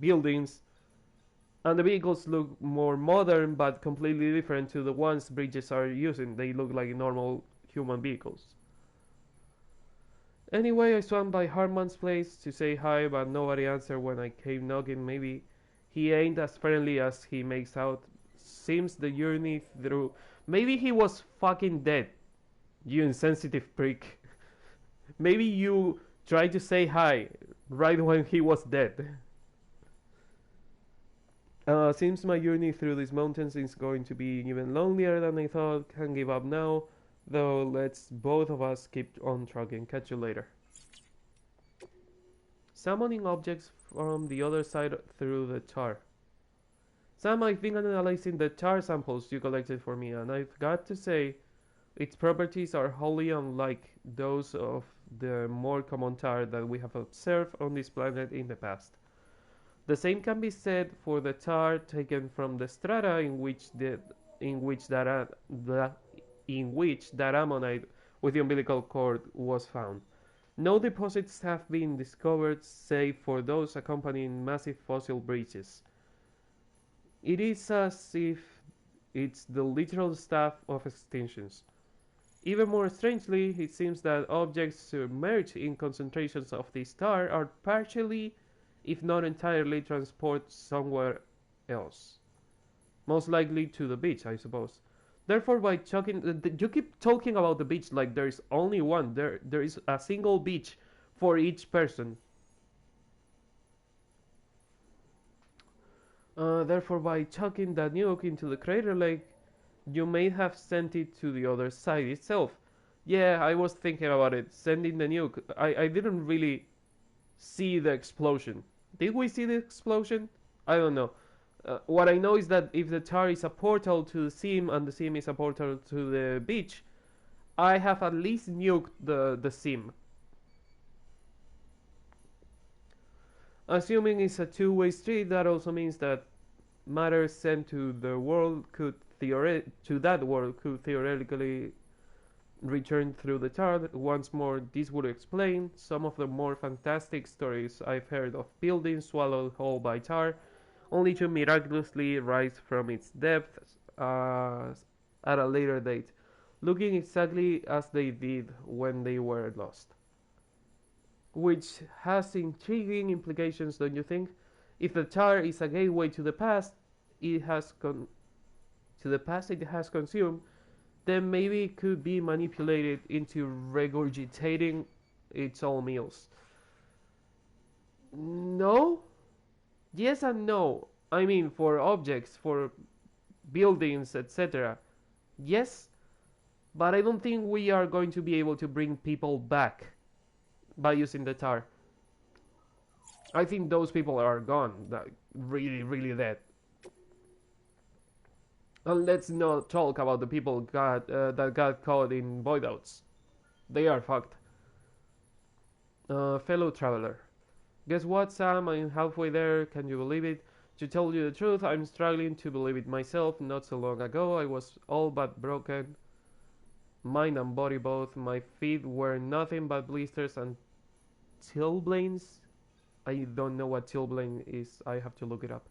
buildings, and the vehicles look more modern but completely different to the ones bridges are using. They look like normal human vehicles. Anyway, I swam by Hartman's place to say hi, but nobody answered when I came knocking. Maybe he ain't as friendly as he makes out. Seems the journey through. Maybe he was fucking dead, you insensitive prick. Maybe you tried to say hi, right when he was dead. Seems my journey through these mountains is going to be even lonelier than I thought. Can't give up now, though. Let's both of us keep on trucking. Catch you later. Summoning objects from the other side through the tar. Sam, I've been analyzing the tar samples you collected for me, and I've got to say, its properties are wholly unlike those of the more common tar that we have observed on this planet in the past. The same can be said for the tar taken from the strata in which that ammonite with the umbilical cord was found. No deposits have been discovered save for those accompanying massive fossil breaches. It is as if it's the literal staff of extinctions. Even more strangely, it seems that objects submerged in concentrations of this tar are partially, if not entirely, transported somewhere else. Most likely to the beach, I suppose. Therefore, by chucking, you keep talking about the beach like there is only one. There is a single beach for each person. Therefore, by chucking that nuke into the crater lake, you may have sent it to the other side itself. Yeah, I was thinking about it. Sending the nuke. I didn't really see the explosion. Did we see the explosion? I don't know. What I know is that if the tar is a portal to the sim and the sim is a portal to the beach, I have at least nuked the sim. Assuming it's a two-way street, that also means that matter sent to the world could theoretically return through the tar. Once more, this would explain some of the more fantastic stories I've heard of buildings swallowed whole by tar, only to miraculously rise from its depths at a later date, looking exactly as they did when they were lost. Which has intriguing implications, don't you think? If the tar is a gateway to the past it has consumed, then maybe it could be manipulated into regurgitating its own meals. No? Yes and no. I mean, for objects, for buildings, etc. Yes, but I don't think we are going to be able to bring people back by using the tar. I think those people are gone, like, really, really dead. And let's not talk about the people that got caught in voidouts. They are fucked. Fellow traveler. Guess what, Sam? I'm halfway there. Can you believe it? To tell you the truth, I'm struggling to believe it myself. Not so long ago, I was all but broken. Mind and body both. My feet were nothing but blisters and chilblains. I don't know what chilblain is. I have to look it up.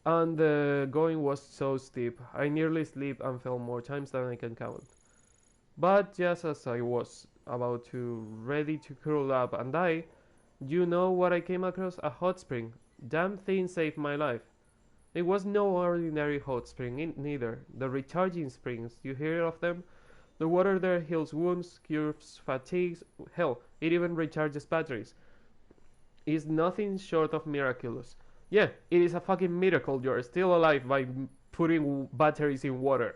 And the going was so steep. I nearly slipped and fell more times than I can count. But just as I was about to ready to curl up and die, you know what I came across? A hot spring. Damn thing saved my life. It was no ordinary hot spring neither. The recharging springs, you hear of them? The water there heals wounds, cures fatigues, hell, it even recharges batteries. It's nothing short of miraculous. Yeah, it is a fucking miracle you're still alive by putting batteries in water.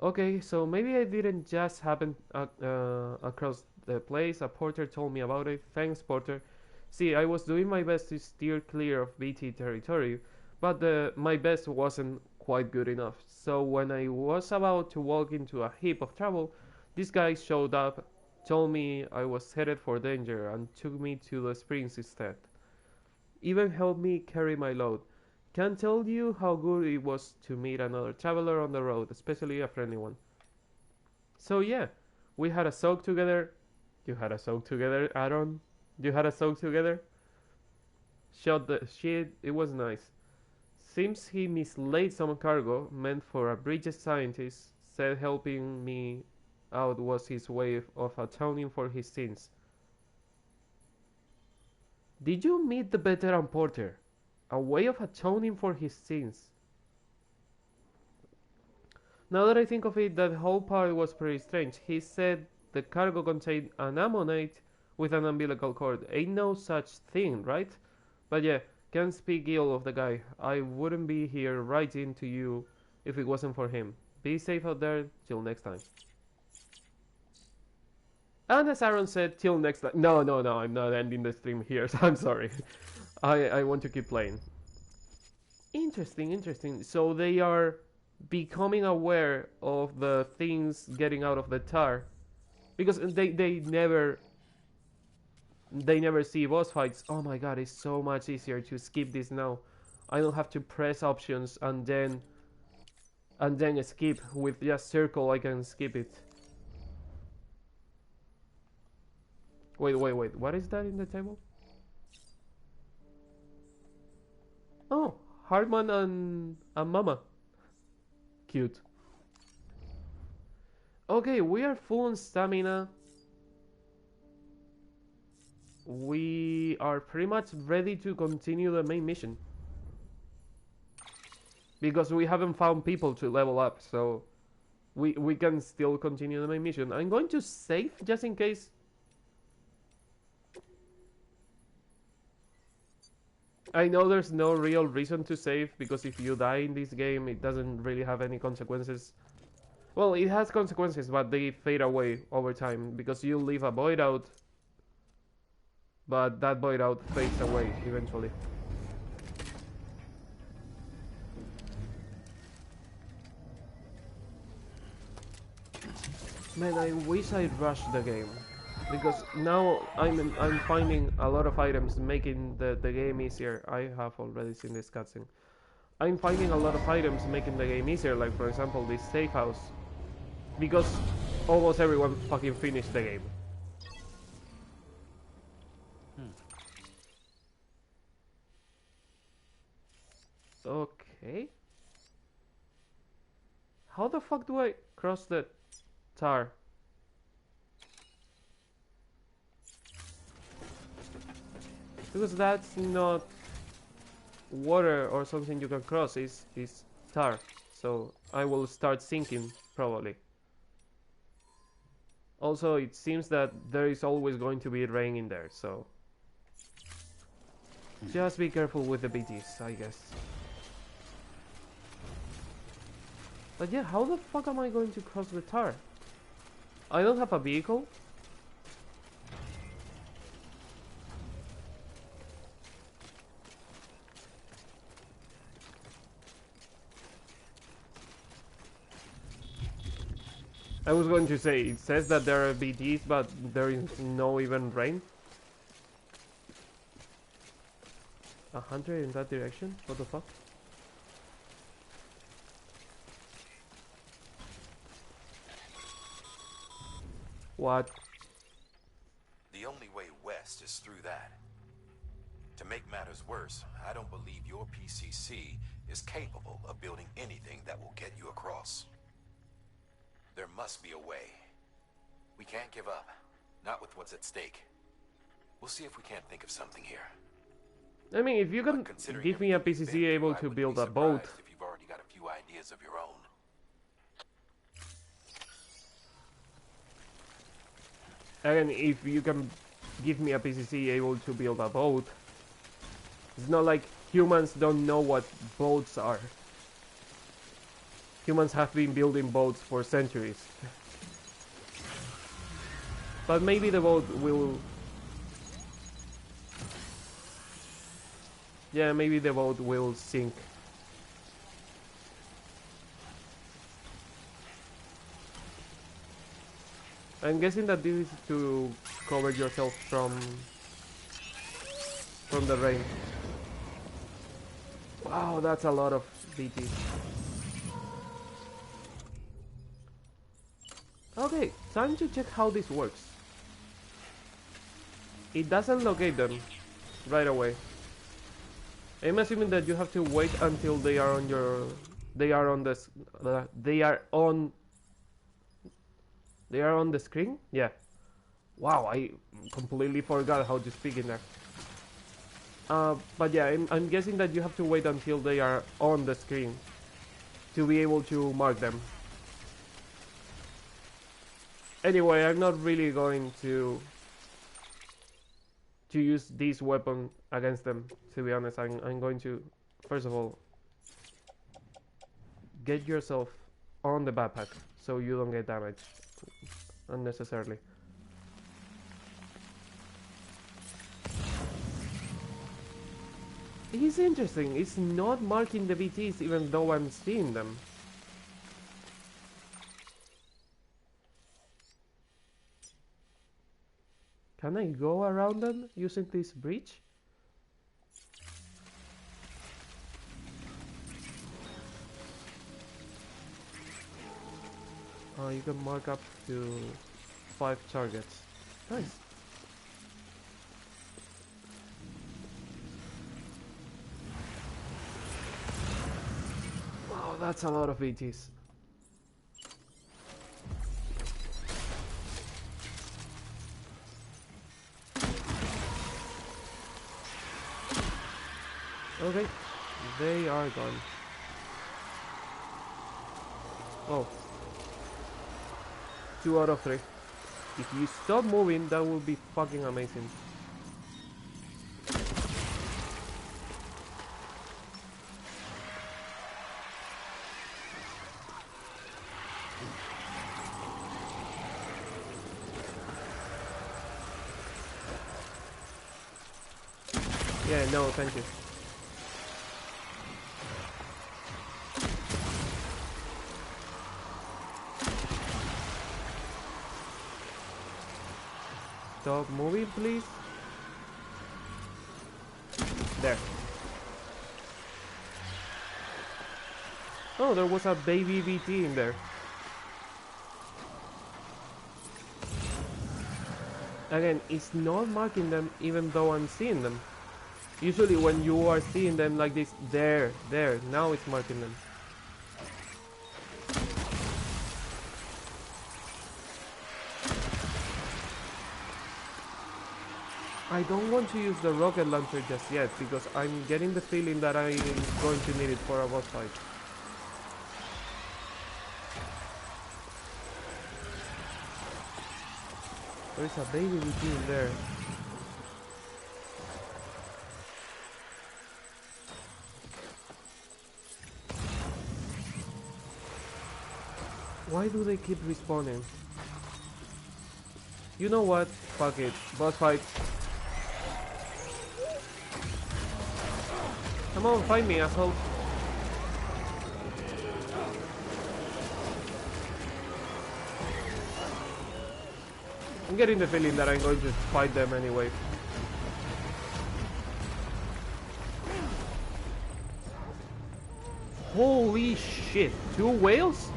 Okay, so maybe I didn't just happen across the place. A porter told me about it. Thanks, porter. See, I was doing my best to steer clear of BT territory, but my best wasn't quite good enough. So when I was about to walk into a heap of trouble, this guy showed up, told me I was headed for danger, and took me to the springs instead. Even helped me carry my load. Can't tell you how good it was to meet another traveler on the road, especially a friendly one. So yeah, we had a soak together. You had a soak together, Aaron? You had a soak together? Shot the shit, it was nice. Seems he mislaid some cargo meant for a British scientist, said helping me out was his way of atoning for his sins. Did you meet the veteran porter? A way of atoning for his sins. Now that I think of it, that whole part was pretty strange. He said the cargo contained an ammonite with an umbilical cord. Ain't no such thing, right? But yeah, can't speak ill of the guy. I wouldn't be here writing to you if it wasn't for him. Be safe out there. Till next time. And as Aaron said, till next time. No, no, no, I'm not ending the stream here, so I'm sorry. I want to keep playing. Interesting, interesting. So they are becoming aware of the things getting out of the tar. Because they never see boss fights. Oh my god, it's so much easier to skip this now. I don't have to press options and then skip. With just circle I can skip it. Wait, what is that in the table? Oh, Hartman and Mama. Cute. Okay, we are full on stamina. We are pretty much ready to continue the main mission. Because we haven't found people to level up, so we can still continue the main mission. I'm going to save just in case. I know there's no real reason to save, because if you die in this game, it doesn't really have any consequences. Well, it has consequences, but they fade away over time, because you leave a void out, but that void out fades away eventually. Man, I wish I'd rushed the game. Because now I'm finding a lot of items making the game easier. I have already seen this cutscene. I'm finding a lot of items making the game easier, like for example this safe house. Because almost everyone fucking finished the game. Okay. How the fuck do I cross the tar? Because that's not water or something you can cross, it's tar. So I will start sinking, probably. Also, it seems that there is always going to be rain in there, so... just be careful with the BTs, I guess. But yeah, how the fuck am I going to cross the tar? I don't have a vehicle. I was going to say, it says that there are BTs, but there is no even rain. 100 in that direction? What the fuck? What? The only way west is through that. To make matters worse, I don't believe your PCC is capable of building anything that will get you across. There must be a way. We can't give up. Not with what's at stake. We'll see if we can't think of something here. I mean, if you can give me a PCC able to build a boat. If you've already got a few ideas of your own. Again, if you can give me a PCC able to build a boat. It's not like humans don't know what boats are. Humans have been building boats for centuries. But maybe the boat will... yeah, maybe the boat will sink. I'm guessing that this is to cover yourself from the rain. Wow, that's a lot of BT. Okay, time to check how this works. It doesn't locate them right away. I'm assuming that you have to wait until they are on your... they are on the screen? Yeah. Wow, I completely forgot how to speak in there. But yeah, I'm guessing that you have to wait until they are on the screen to be able to mark them. Anyway, I'm not really going to use this weapon against them. To be honest, I'm going to first of all get yourself on the backpack so you don't get damaged unnecessarily. It's interesting. It's not marking the BTs even though I'm seeing them. Can I go around them using this bridge? Oh, you can mark up to 5 targets. Nice. Wow, that's a lot of BTs. Okay, they are gone. Oh, 2 out of 3. If you stop moving, that would be fucking amazing. Yeah, no, thank you. Stop moving, please. There. Oh, there was a baby BT in there. Again, it's not marking them even though I'm seeing them. Usually when you are seeing them like this, there, now it's marking them. I don't want to use the rocket launcher just yet because I'm getting the feeling that I'm going to need it for a boss fight. There is a baby BT in there. Why do they keep respawning? You know what? Fuck it. Boss fight. Come on, find me, asshole. I'm getting the feeling that I'm going to fight them anyway. Holy shit. 2 whales?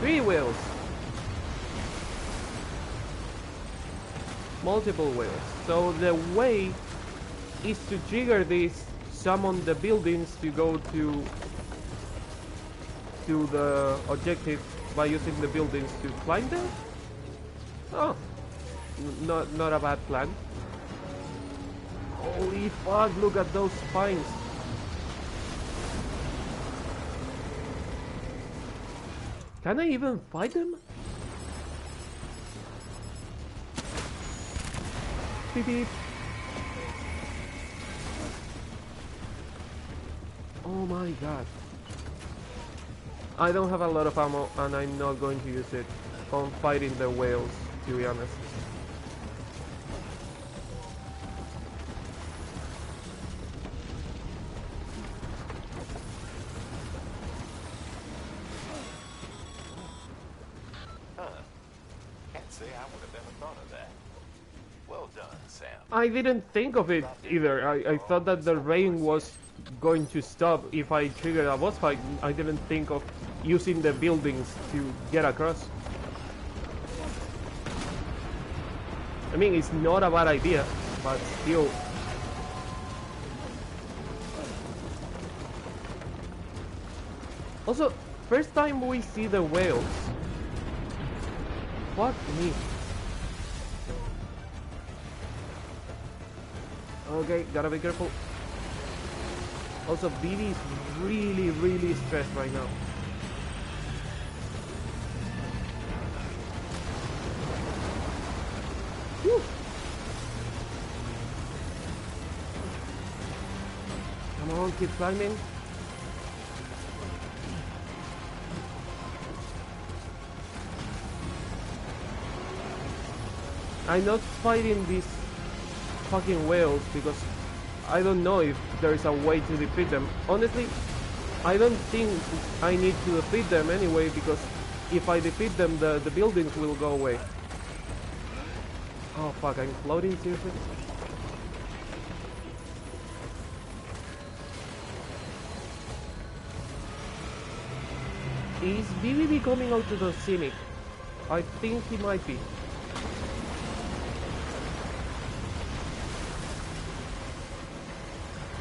3 whales. Multiple whales. So the way is to trigger this, summon the buildings to go to the objective by using the buildings to climb them? Oh, not a bad plan. Holy fuck, look at those spines. Can I even fight them? Beep beep. Oh my god. I don't have a lot of ammo and I'm not going to use it on fighting the whales, to be honest. Can't say I would have ever thought of that. Well done, Sam. I didn't think of it either. I thought that the rain was going to stop if I triggered a boss fight. I didn't think of using the buildings to get across. I mean, it's not a bad idea, but still. Also, first time we see the whales. Fuck me. Okay, gotta be careful. Also, BD is really stressed right now. keep climbing. I'm not fighting these fucking whales because I don't know if there is a way to defeat them. Honestly, I don't think I need to defeat them anyway, because if I defeat them, the buildings will go away. Oh fuck, I'm floating, seriously? Is BBB coming out to the scenic? I think he might be.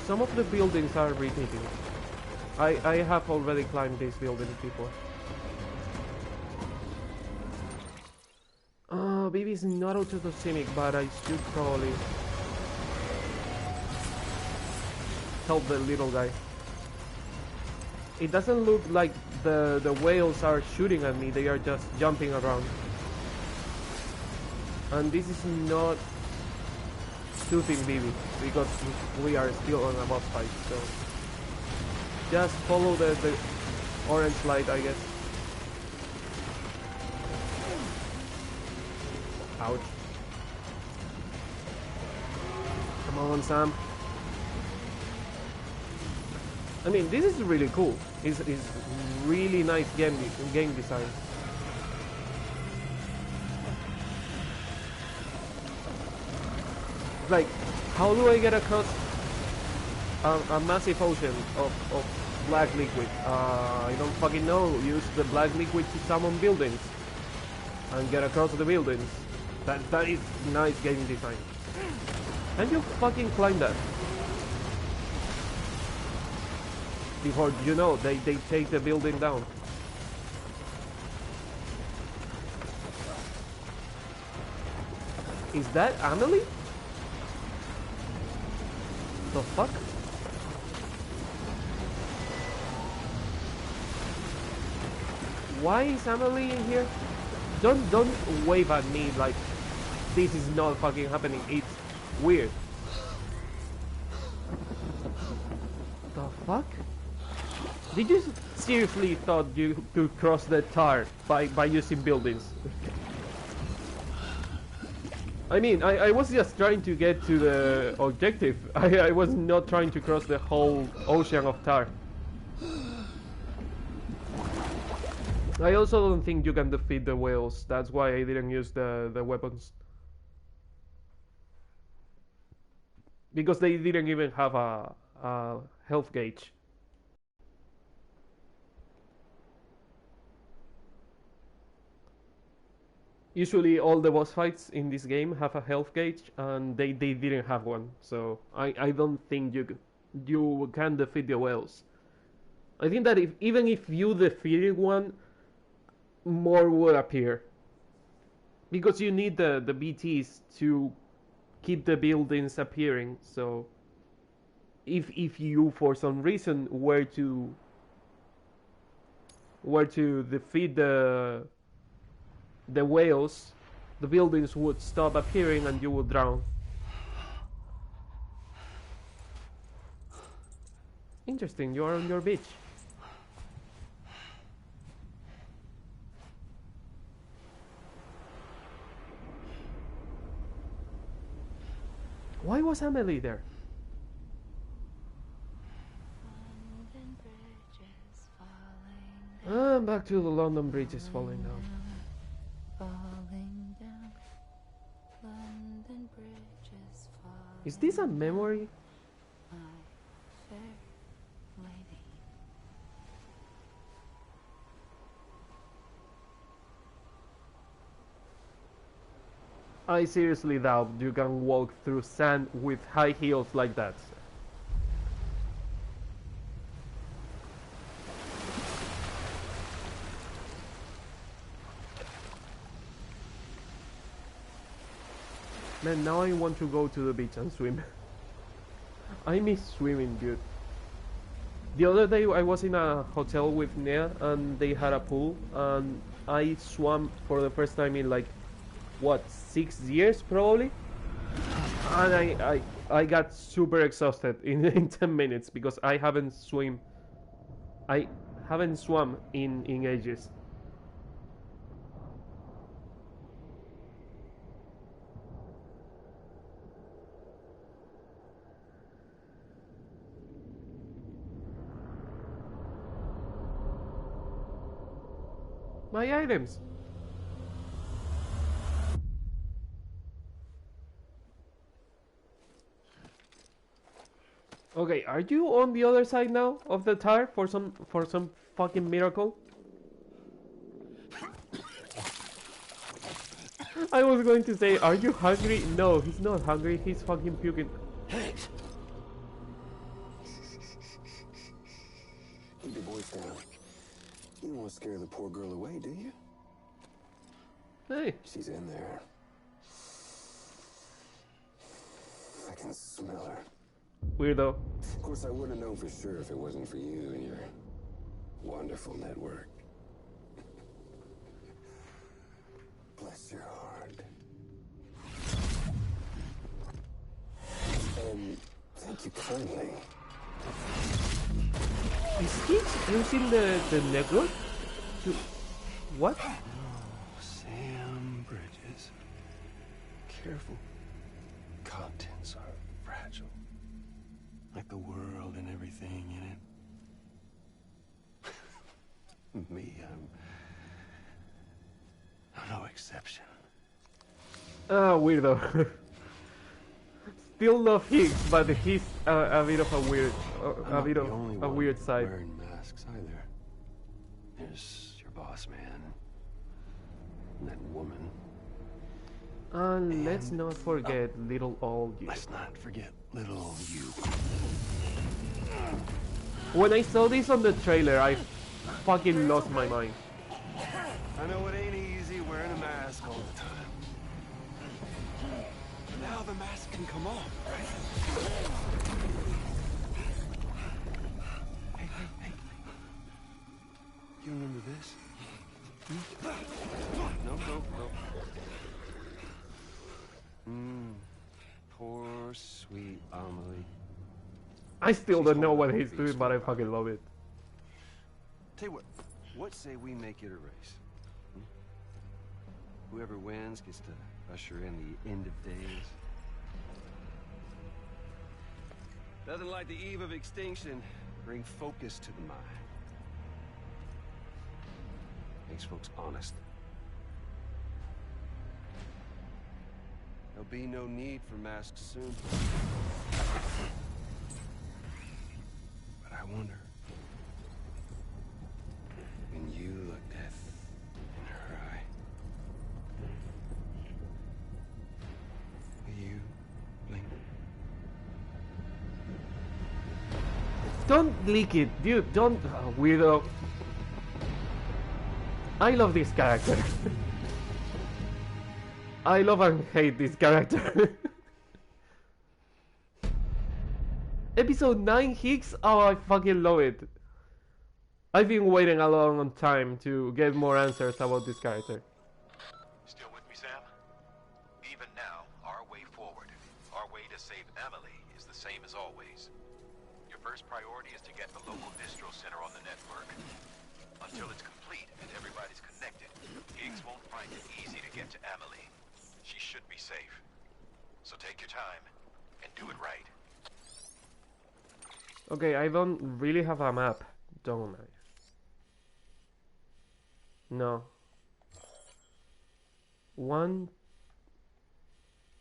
Some of the buildings are repeating. I have already climbed this building before. BB is not out to the scenic, but I should probably help the little guy. It doesn't look like the whales are shooting at me, they are just jumping around. And this is not suiting BB, because we are still on a boss fight, so just follow the orange light, I guess. Ouch. Come on, Sam. I mean, this is really cool. It's really nice game design. Like, how do I get across a massive ocean of black liquid? I don't fucking know. Use the black liquid to summon buildings and get across the buildings. That is nice game design. Can you fucking climb that? Before you know, they take the building down. Is that Amelie? The fuck? Why is Amelie in here? Don't wave at me like this is not fucking happening. It's weird. The fuck? Did you seriously thought you could cross the tar by using buildings? I mean, I was just trying to get to the objective. I was not trying to cross the whole ocean of tar. I also don't think you can defeat the whales. That's why I didn't use the weapons. Because they didn't even have a health gauge. Usually all the boss fights in this game have a health gauge, and they didn't have one, so I don't think you can defeat the whales. I think that even if you defeated one, more would appear. Because you need the BTs to keep the buildings appearing, so if you for some reason were to defeat the whales, the buildings would stop appearing and you would drown. Interesting, you are on your beach. Why was Amelie there? Back to the London Bridge is falling down. Falling down, London Bridge is falling. Is this a memory? My fair lady. I seriously doubt you can walk through sand with high heels like that. Man, now I want to go to the beach and swim. I miss swimming, dude. The other day I was in a hotel with Nea and they had a pool, and I swam for the first time in like, what, 6 years probably? And I got super exhausted in 10 minutes because I haven't swum. I haven't swum in ages. My items. Okay, are you on the other side now of the tire for some fucking miracle? I was going to say, are you hungry? No, he's not hungry. He's fucking puking. Hanks! Keep your voice down. You don't want to scare the poor girl away, do you? Hey. She's in there. I can smell her. Weirdo. Of course, I wouldn't have known for sure if it wasn't for you and your wonderful network. Bless your heart. And thank you kindly. Is he using the network? To what? Oh, Sam Bridges. Careful. Contents are fragile. Like the world and everything in it. Me, I'm no exception. Ah, weirdo. Still love Higgs, but he's a bit of a weird, a bit of a weird side. Wearing masks either. There's your boss man, and that woman. And let's not forget little old you. Let's not forget little old you. When I saw this on the trailer, I fucking lost my mind. I know it ain't easy wearing a mask all the time. Now the mask can come off, right? Hey. You remember this? No. Poor sweet Amelie. I still don't know what he's doing, but I fucking love it. Tell you what say we make it a race? Whoever wins gets to usher in the end of days. Nothing like the eve of extinction. Bring focus to the mind. Makes folks honest. There'll be no need for masks soon. But I wonder, when you look death in her eye, will you blink? Don't leak it, dude. Don't, weirdo. I love this character. I love and hate this character. Episode 9 Higgs? Oh, I fucking love it. I've been waiting a long time to get more answers about this character. Still with me, Sam? Even now, our way forward, our way to save Emily is the same as always. Your first priority is to get the local distro center on the network. Until it's complete and everybody's connected, Higgs won't find it easy to get to Emily. She should be safe. So take your time and do it right. Okay, I don't really have a map, don't I? No. One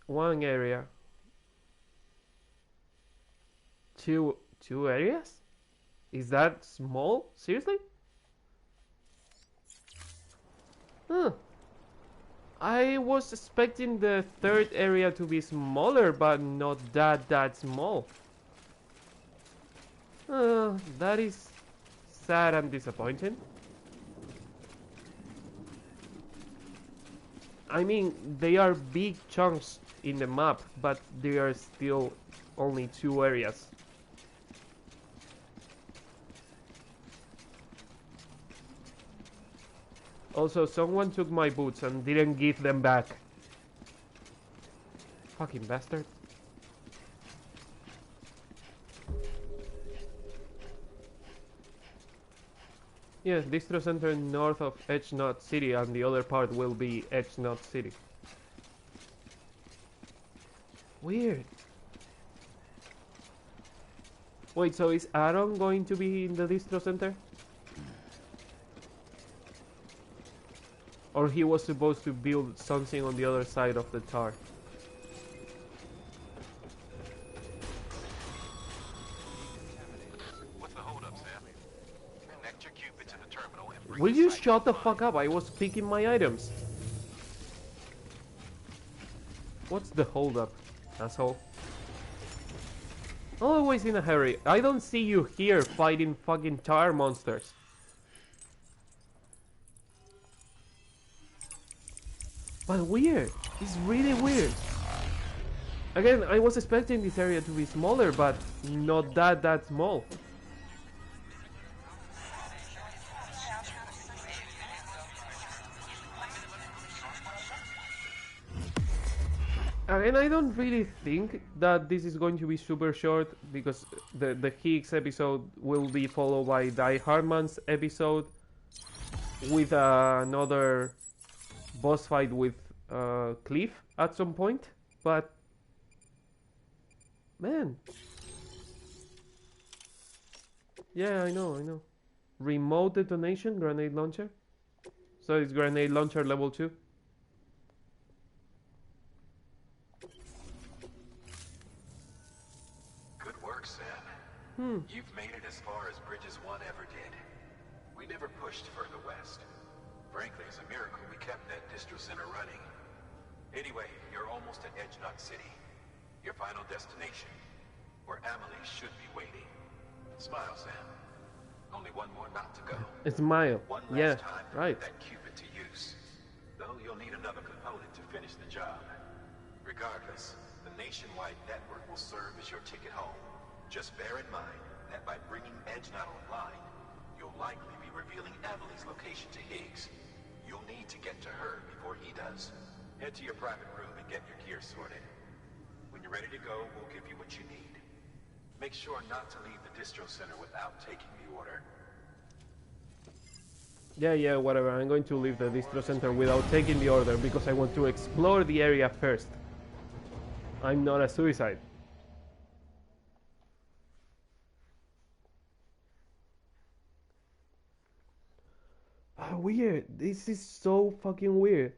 area. Two areas? Is that small? Seriously? Huh. I was expecting the third area to be smaller, but not that small. That is sad and disappointing. I mean, they are big chunks in the map, but they are still only 2 areas. Also, someone took my boots and didn't give them back. Fucking bastard. Yeah, distro center north of Edge Knot City, and the other part will be Edge Knot City. Weird. Wait, so is Aaron going to be in the distro center? Or he was supposed to build something on the other side of the tower? What's the holdup, Sam? Connect your Cupid to the terminal and bring Will the you site shut the online. fuck up? I was picking my items. What's the holdup, asshole? Always in a hurry. I don't see you here fighting fucking tower monsters. But weird. It's really weird. Again, I was expecting this area to be smaller, but not that small. Again, I don't really think that this is going to be super short, because the Higgs episode will be followed by Die Hardman's episode with another boss fight with Cliff at some point. But man, yeah, I know. Remote detonation grenade launcher. So it's grenade launcher level 2. Good work, Sam. You've made it as far as Bridges 1 ever did. We never pushed further west. Frankly, it's a miracle we kept that distro center running. Anyway, you're almost at Edge Knot City, your final destination, where Amelie should be waiting. Smile, Sam. Only one more knot to go. Smile. One Yeah, last time to right. put that Cupid to use. Though you'll need another component to finish the job. Regardless, the nationwide network will serve as your ticket home. Just bear in mind that by bringing Edge Knot online, you'll likely be revealing Amelie's location to Higgs. You'll need to get to her before he does. Head to your private room and get your gear sorted. When you're ready to go, we'll give you what you need. Make sure not to leave the distro center without taking the order. Yeah, whatever. I'm going to leave the distro center without taking the order because I want to explore the area first. I'm not a suicide. Weird. This is so fucking weird.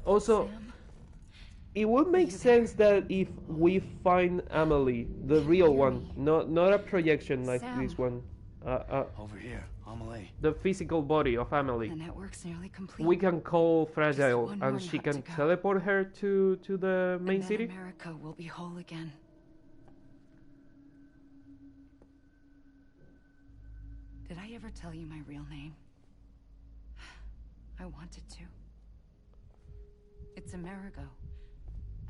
Also, Sam, it would make sense that if we find Amelie, the real one, not a projection like Sam. this one, Over here, Amelie. the physical body of Amelie, the network's nearly complete. we can call Fragile one more and she knot can to go. teleport her to the main and then city. America will be whole again. Did I ever tell you my real name? I wanted to. It's Amerigo.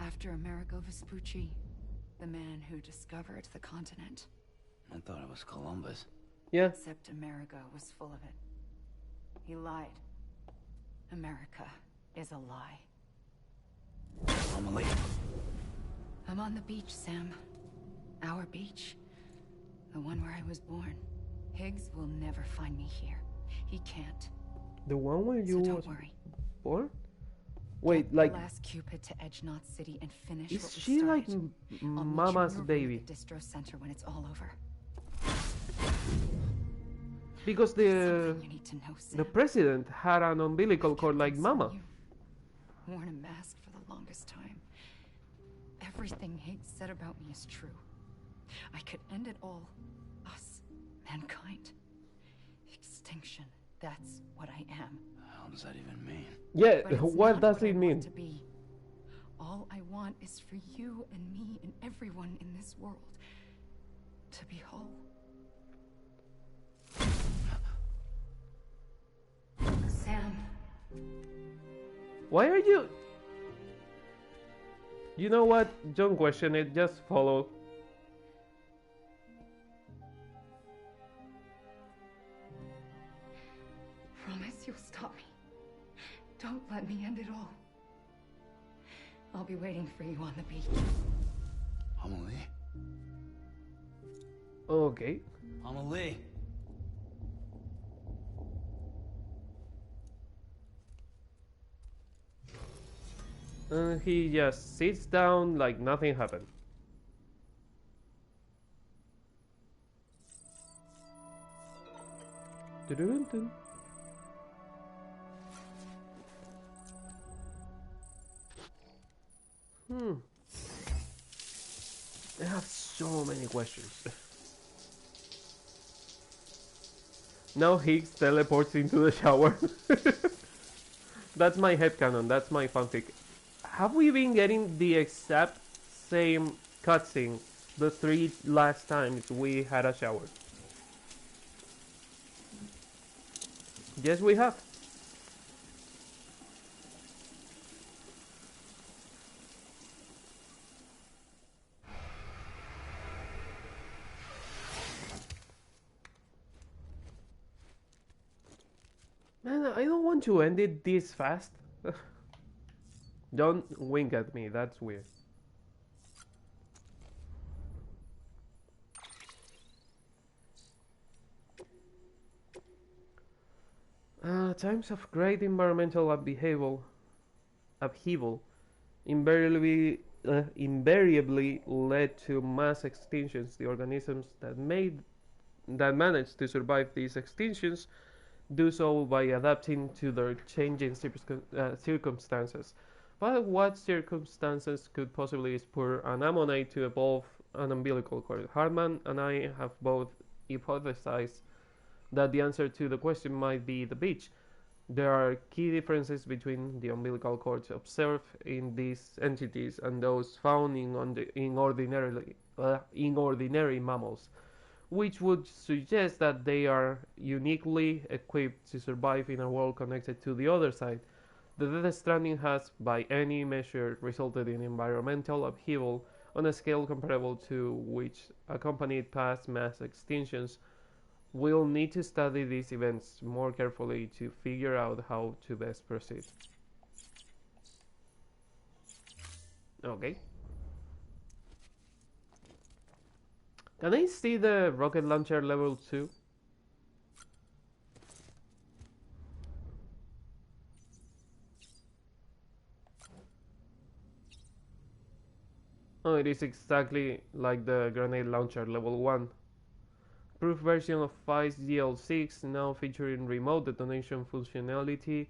After Amerigo Vespucci, the man who discovered the continent. I thought it was Columbus. Yeah. Except Amerigo was full of it. He lied. America is a lie. Amelie. I'm on the beach, Sam. Our beach. The one where I was born. Higgs will never find me here. He can't. The one where you So was don't worry. born? Wait, Get like, the last Cupid to Edge Knot City and finish is what we she like started. I'll meet you Mama's in Marie baby? at the distro center when it's all over. Because Something you need to know, Sam. the president had an umbilical cord like Kept Mama. you. Worn a mask for the longest time. Everything Higgs said about me is true. I could end it all. Us, mankind. Extinction. That's what I am. How does that even mean? Yeah, But it's what not does I it want mean? to be. All I want is for you and me and everyone in this world to be whole. Sam, Why are you? You know what? Don't question it. Just follow. promise you'll stop me. Don't let me end it all. I'll be waiting for you on the beach. Amelie? Okay. Amelie? And he just sits down like nothing happened. Dun-dun-dun. I have so many questions. Now Higgs teleports into the shower. That's my headcanon, that's my fanfic. Have we been getting the exact same cutscene the 3 last times we had a shower? Yes, we have. Man, I don't want to end it this fast. Don't wink at me, that's weird. Times of great environmental upheaval invariably led to mass extinctions. The organisms that managed to survive these extinctions do so by adapting to their changing circumstances. But what circumstances could possibly spur an ammonite to evolve an umbilical cord? Hartman and I have both hypothesized that the answer to the question might be the beach. There are key differences between the umbilical cords observed in these entities and those found in ordinary mammals, which would suggest that they are uniquely equipped to survive in a world connected to the other side. The Death Stranding has, by any measure, resulted in environmental upheaval on a scale comparable to which accompanied past mass extinctions. We'll need to study these events more carefully to figure out how to best proceed. Okay. Can I see the rocket launcher level 2? Oh, it is exactly like the grenade launcher level 1. Proof version of FICE-GL6 now featuring remote detonation functionality,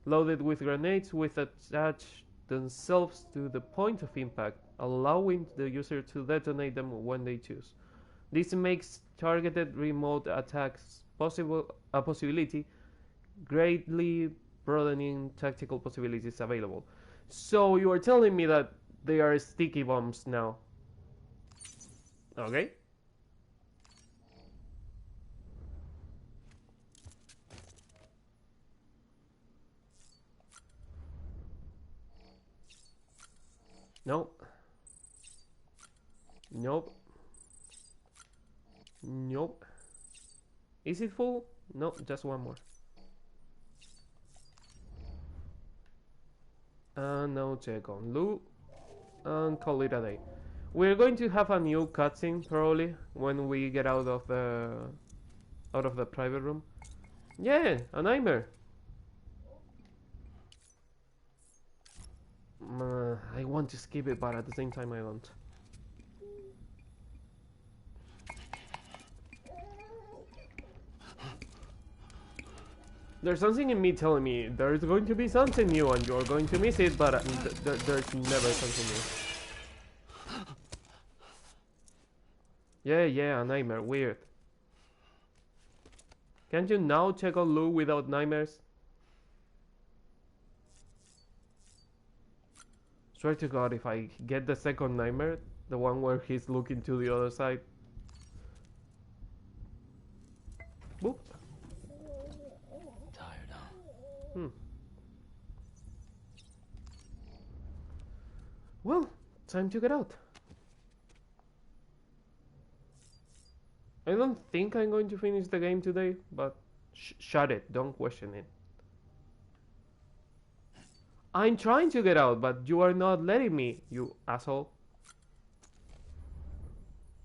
loaded with grenades which attach themselves to the point of impact, allowing the user to detonate them when they choose. This makes targeted remote attacks a possibility, greatly broadening tactical possibilities available. So you are telling me that they are sticky bombs now. Okay. Nope. Nope. Nope. Is it full? No, just one more. And now check on loot and call it a day. We're going to have a new cutscene probably when we get out of the private room. Yeah, a nightmare. I want to skip it, but at the same time I don't. There's something in me telling me there's going to be something new and you're going to miss it, but there's never something new. Yeah, a nightmare, weird. Can't you now check on Lou without nightmares? Swear to God, if I get the second nightmare, the one where he's looking to the other side. Boop. Tired, huh? Well, time to get out. I don't think I'm going to finish the game today, but shut it, don't question it. I'm trying to get out, but you are not letting me, you asshole.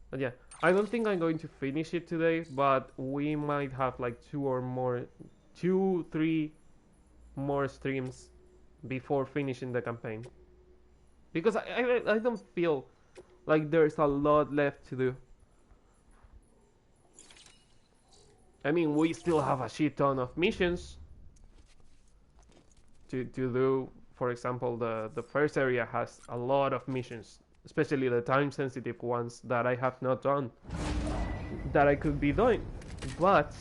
But yeah, I don't think I'm going to finish it today, but we might have like 3 more streams before finishing the campaign. Because I don't feel like there's a lot left to do. I mean, we still have a shit ton of missions to do. For example, the first area has a lot of missions, especially the time sensitive ones that I have not done, that I could be doing. But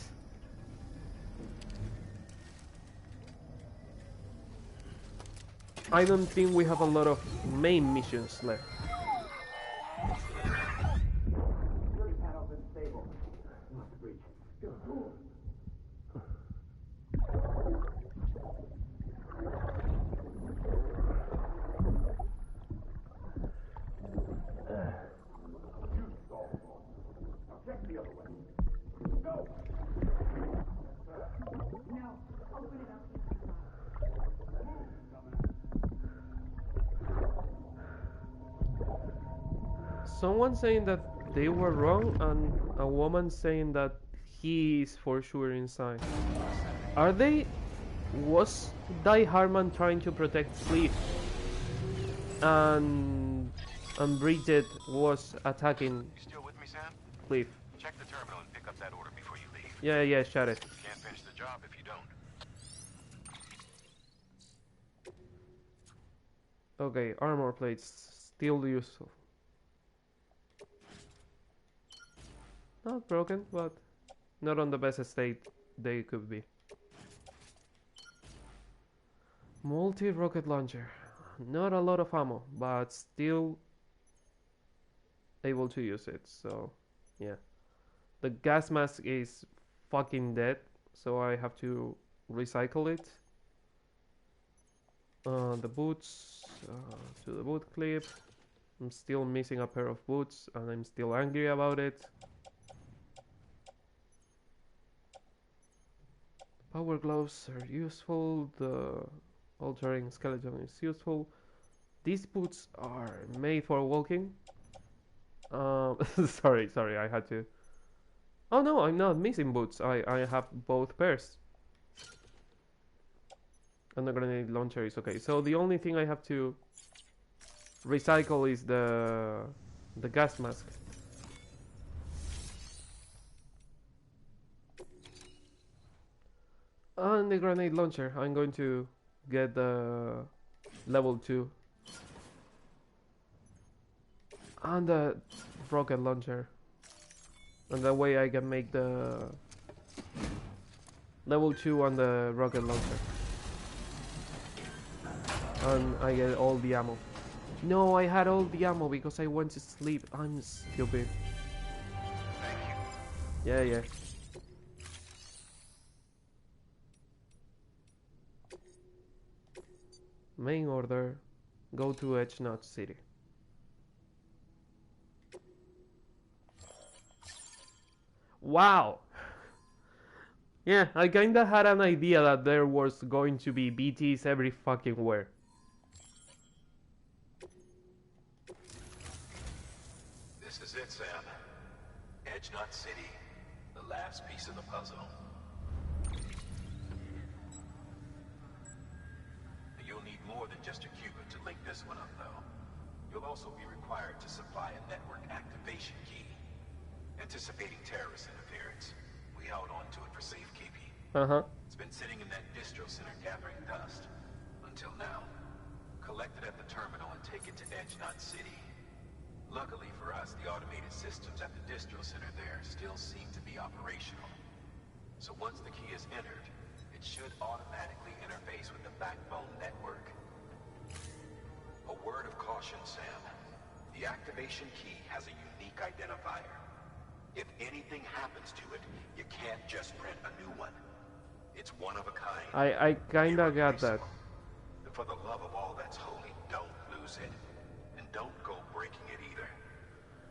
I don't think we have a lot of main missions left. Someone saying that they were wrong, and a woman saying that he is for sure inside. Are they? Was Die Harman trying to protect Cliff, and Bridget was attacking You still with me, Sam? Cliff? Check the terminal and pick up that order before you leave. Yeah, shut it. Can't finish the job if you don't. Okay, armor plates still useful. Not broken, but not on the best state they could be. Multi-rocket launcher. Not a lot of ammo, but still able to use it, so yeah. The gas mask is fucking dead, so I have to recycle it. The boots, to the boot clip. I'm still missing a pair of boots, and I'm still angry about it. Power gloves are useful. The altering skeleton is useful. These boots are made for walking. Sorry, I had to. Oh no, I'm not missing boots. I have both pairs. And the grenade launcher is okay. So the only thing I have to recycle is the gas mask. And the grenade launcher. I'm going to get the level 2. And the rocket launcher. And that way I can make the level 2 on the rocket launcher. And I get all the ammo. No, I had all the ammo because I went to sleep. I'm stupid. Thank you. Yeah. Main order. Go to Edge-Knot City. Wow! Yeah, I kinda had an idea that there was going to be BTs every fucking where. This is it, Sam. Edge-Knot City. The last piece of the puzzle. You'll need more than just a Cuban to link this one up, though. You'll also be required to supply a network activation key. Anticipating terrorist interference, we held on to it for safekeeping. It's been sitting in that distro center gathering dust. Until now. Collect it at the terminal and take it to Edge-Knot City. Luckily for us, the automated systems at the distro center there still seem to be operational. So once the key is entered, it should automatically interface with the backbone network. A word of caution, Sam. The activation key has a unique identifier. If anything happens to it, you can't just print a new one. It's one of a kind. I kinda got that. For the love of all that's holy, don't lose it. And don't go breaking it either.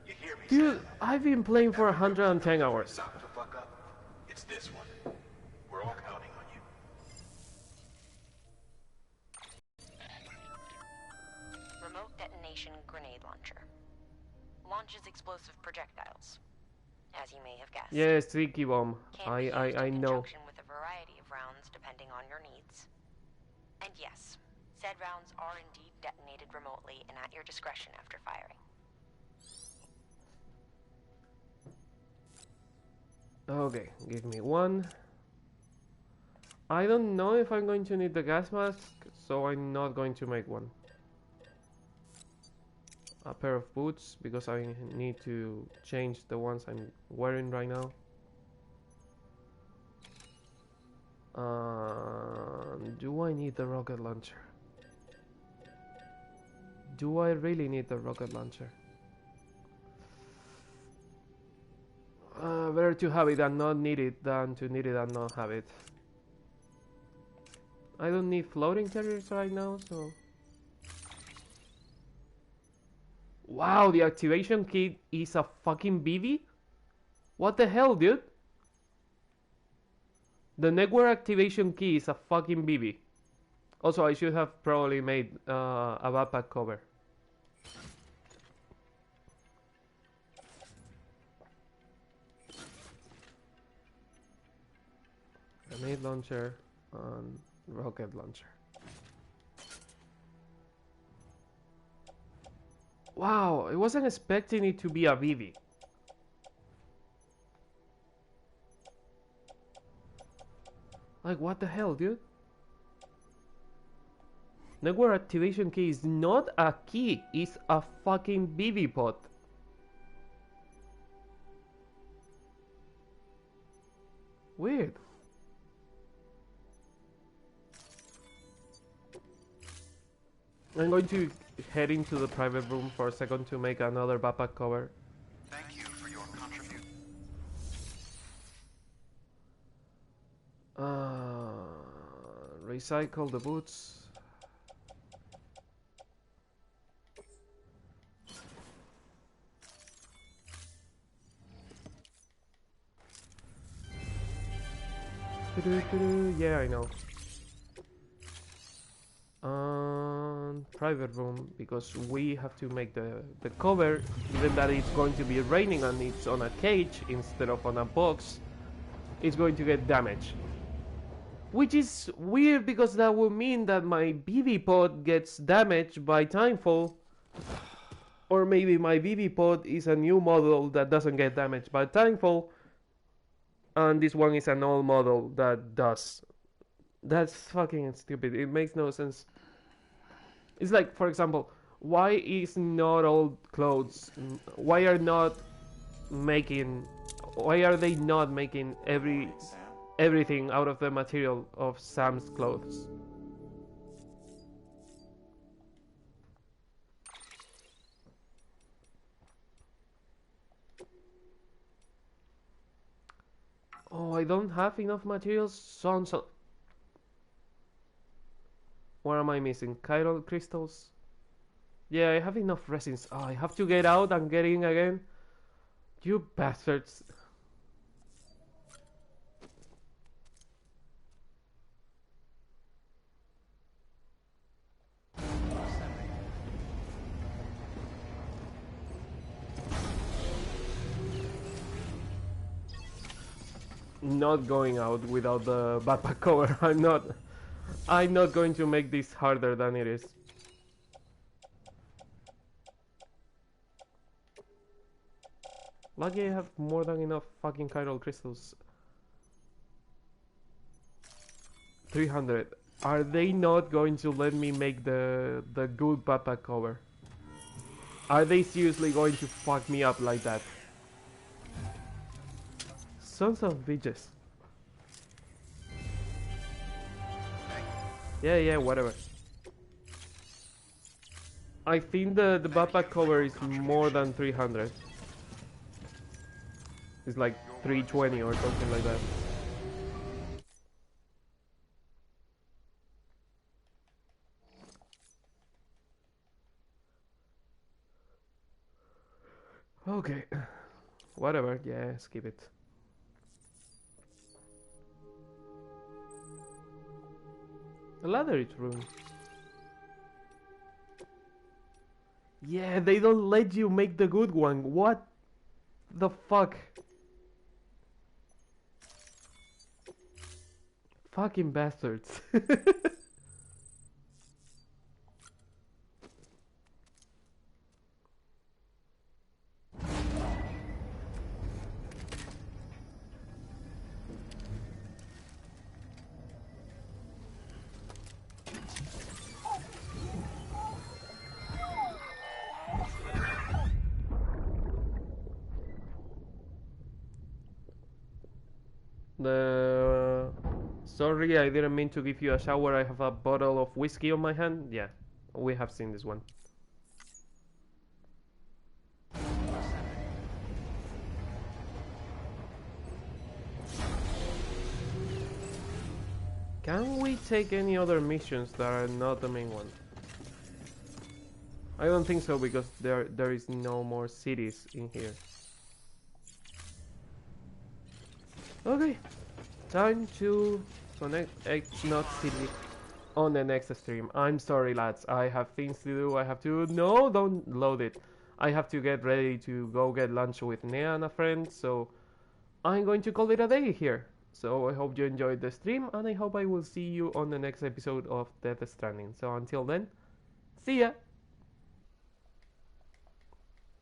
You hear me, Dude, Sam? I've been playing for 110 hours. Not to fuck up. It's this one. We're all counting on you. launches explosive projectiles. As you may have guessed. Yes, sticky bomb. Can be used I in know. conjunction with a variety of rounds depending on your needs. And yes, said rounds are indeed detonated remotely and at your discretion after firing. Okay, give me one. I don't know if I'm going to need the gas mask, so I'm not going to make one. A pair of boots, because I need to change the ones I'm wearing right now. Do I need the rocket launcher? Do I really need the rocket launcher? Better to have it and not need it than to need it and not have it. I don't need floating carriers right now, so... Wow, the activation key is a fucking BB? What the hell, dude? The network activation key is a fucking BB. Also, I should have probably made a backpack cover. Grenade launcher and rocket launcher. Wow, I wasn't expecting it to be a BB. Like, what the hell, dude? Network activation key is not a key, it's a fucking BB pod. Weird. I'm going to head into the private room for a second to make another backpack cover. Thank you for your contribution. Recycle the boots. Yeah, I know. Private room, because we have to make the cover, given that it's going to be raining and it's on a cage instead of on a box, it's going to get damaged. Which is weird, because that would mean that my BB pod gets damaged by timefall. Or maybe my BB pod is a new model that doesn't get damaged by timefall, and this one is an old model that does. That's fucking stupid. It makes no sense. It's like, for example, why is not old clothes? Why are they not making everything out of the material of Sam's clothes? Oh, I don't have enough materials. So what am I missing? Chiral crystals? Yeah, I have enough resins. Oh, I have to get out and get in again. You bastards. Not going out without the backpack cover. I'm not going to make this harder than it is. Lucky I have more than enough fucking chiral crystals. 300. Are they not going to let me make the good backpack cover? Are they seriously going to fuck me up like that? Sons of bitches. Yeah, whatever. I think the backpack cover is more than 300. It's like 320 or something like that. Okay. Whatever, yeah, skip it. The ladder is room. Yeah, they don't let you make the good one. What the fuck? Fucking bastards. The Sorry, I didn't mean to give you a shower. I have a bottle of whiskey on my hand. Yeah, we have seen this one. Can we take any other missions that are not the main one? I don't think so because there is no more cities in here. Okay, time to connect Not City on the next stream. I'm sorry, lads. I have things to do. I have to. No, don't load it. I have to get ready to go get lunch with Nea and a friend. So I'm going to call it a day here. So I hope you enjoyed the stream, and I hope I will see you on the next episode of Death Stranding. So until then, see ya!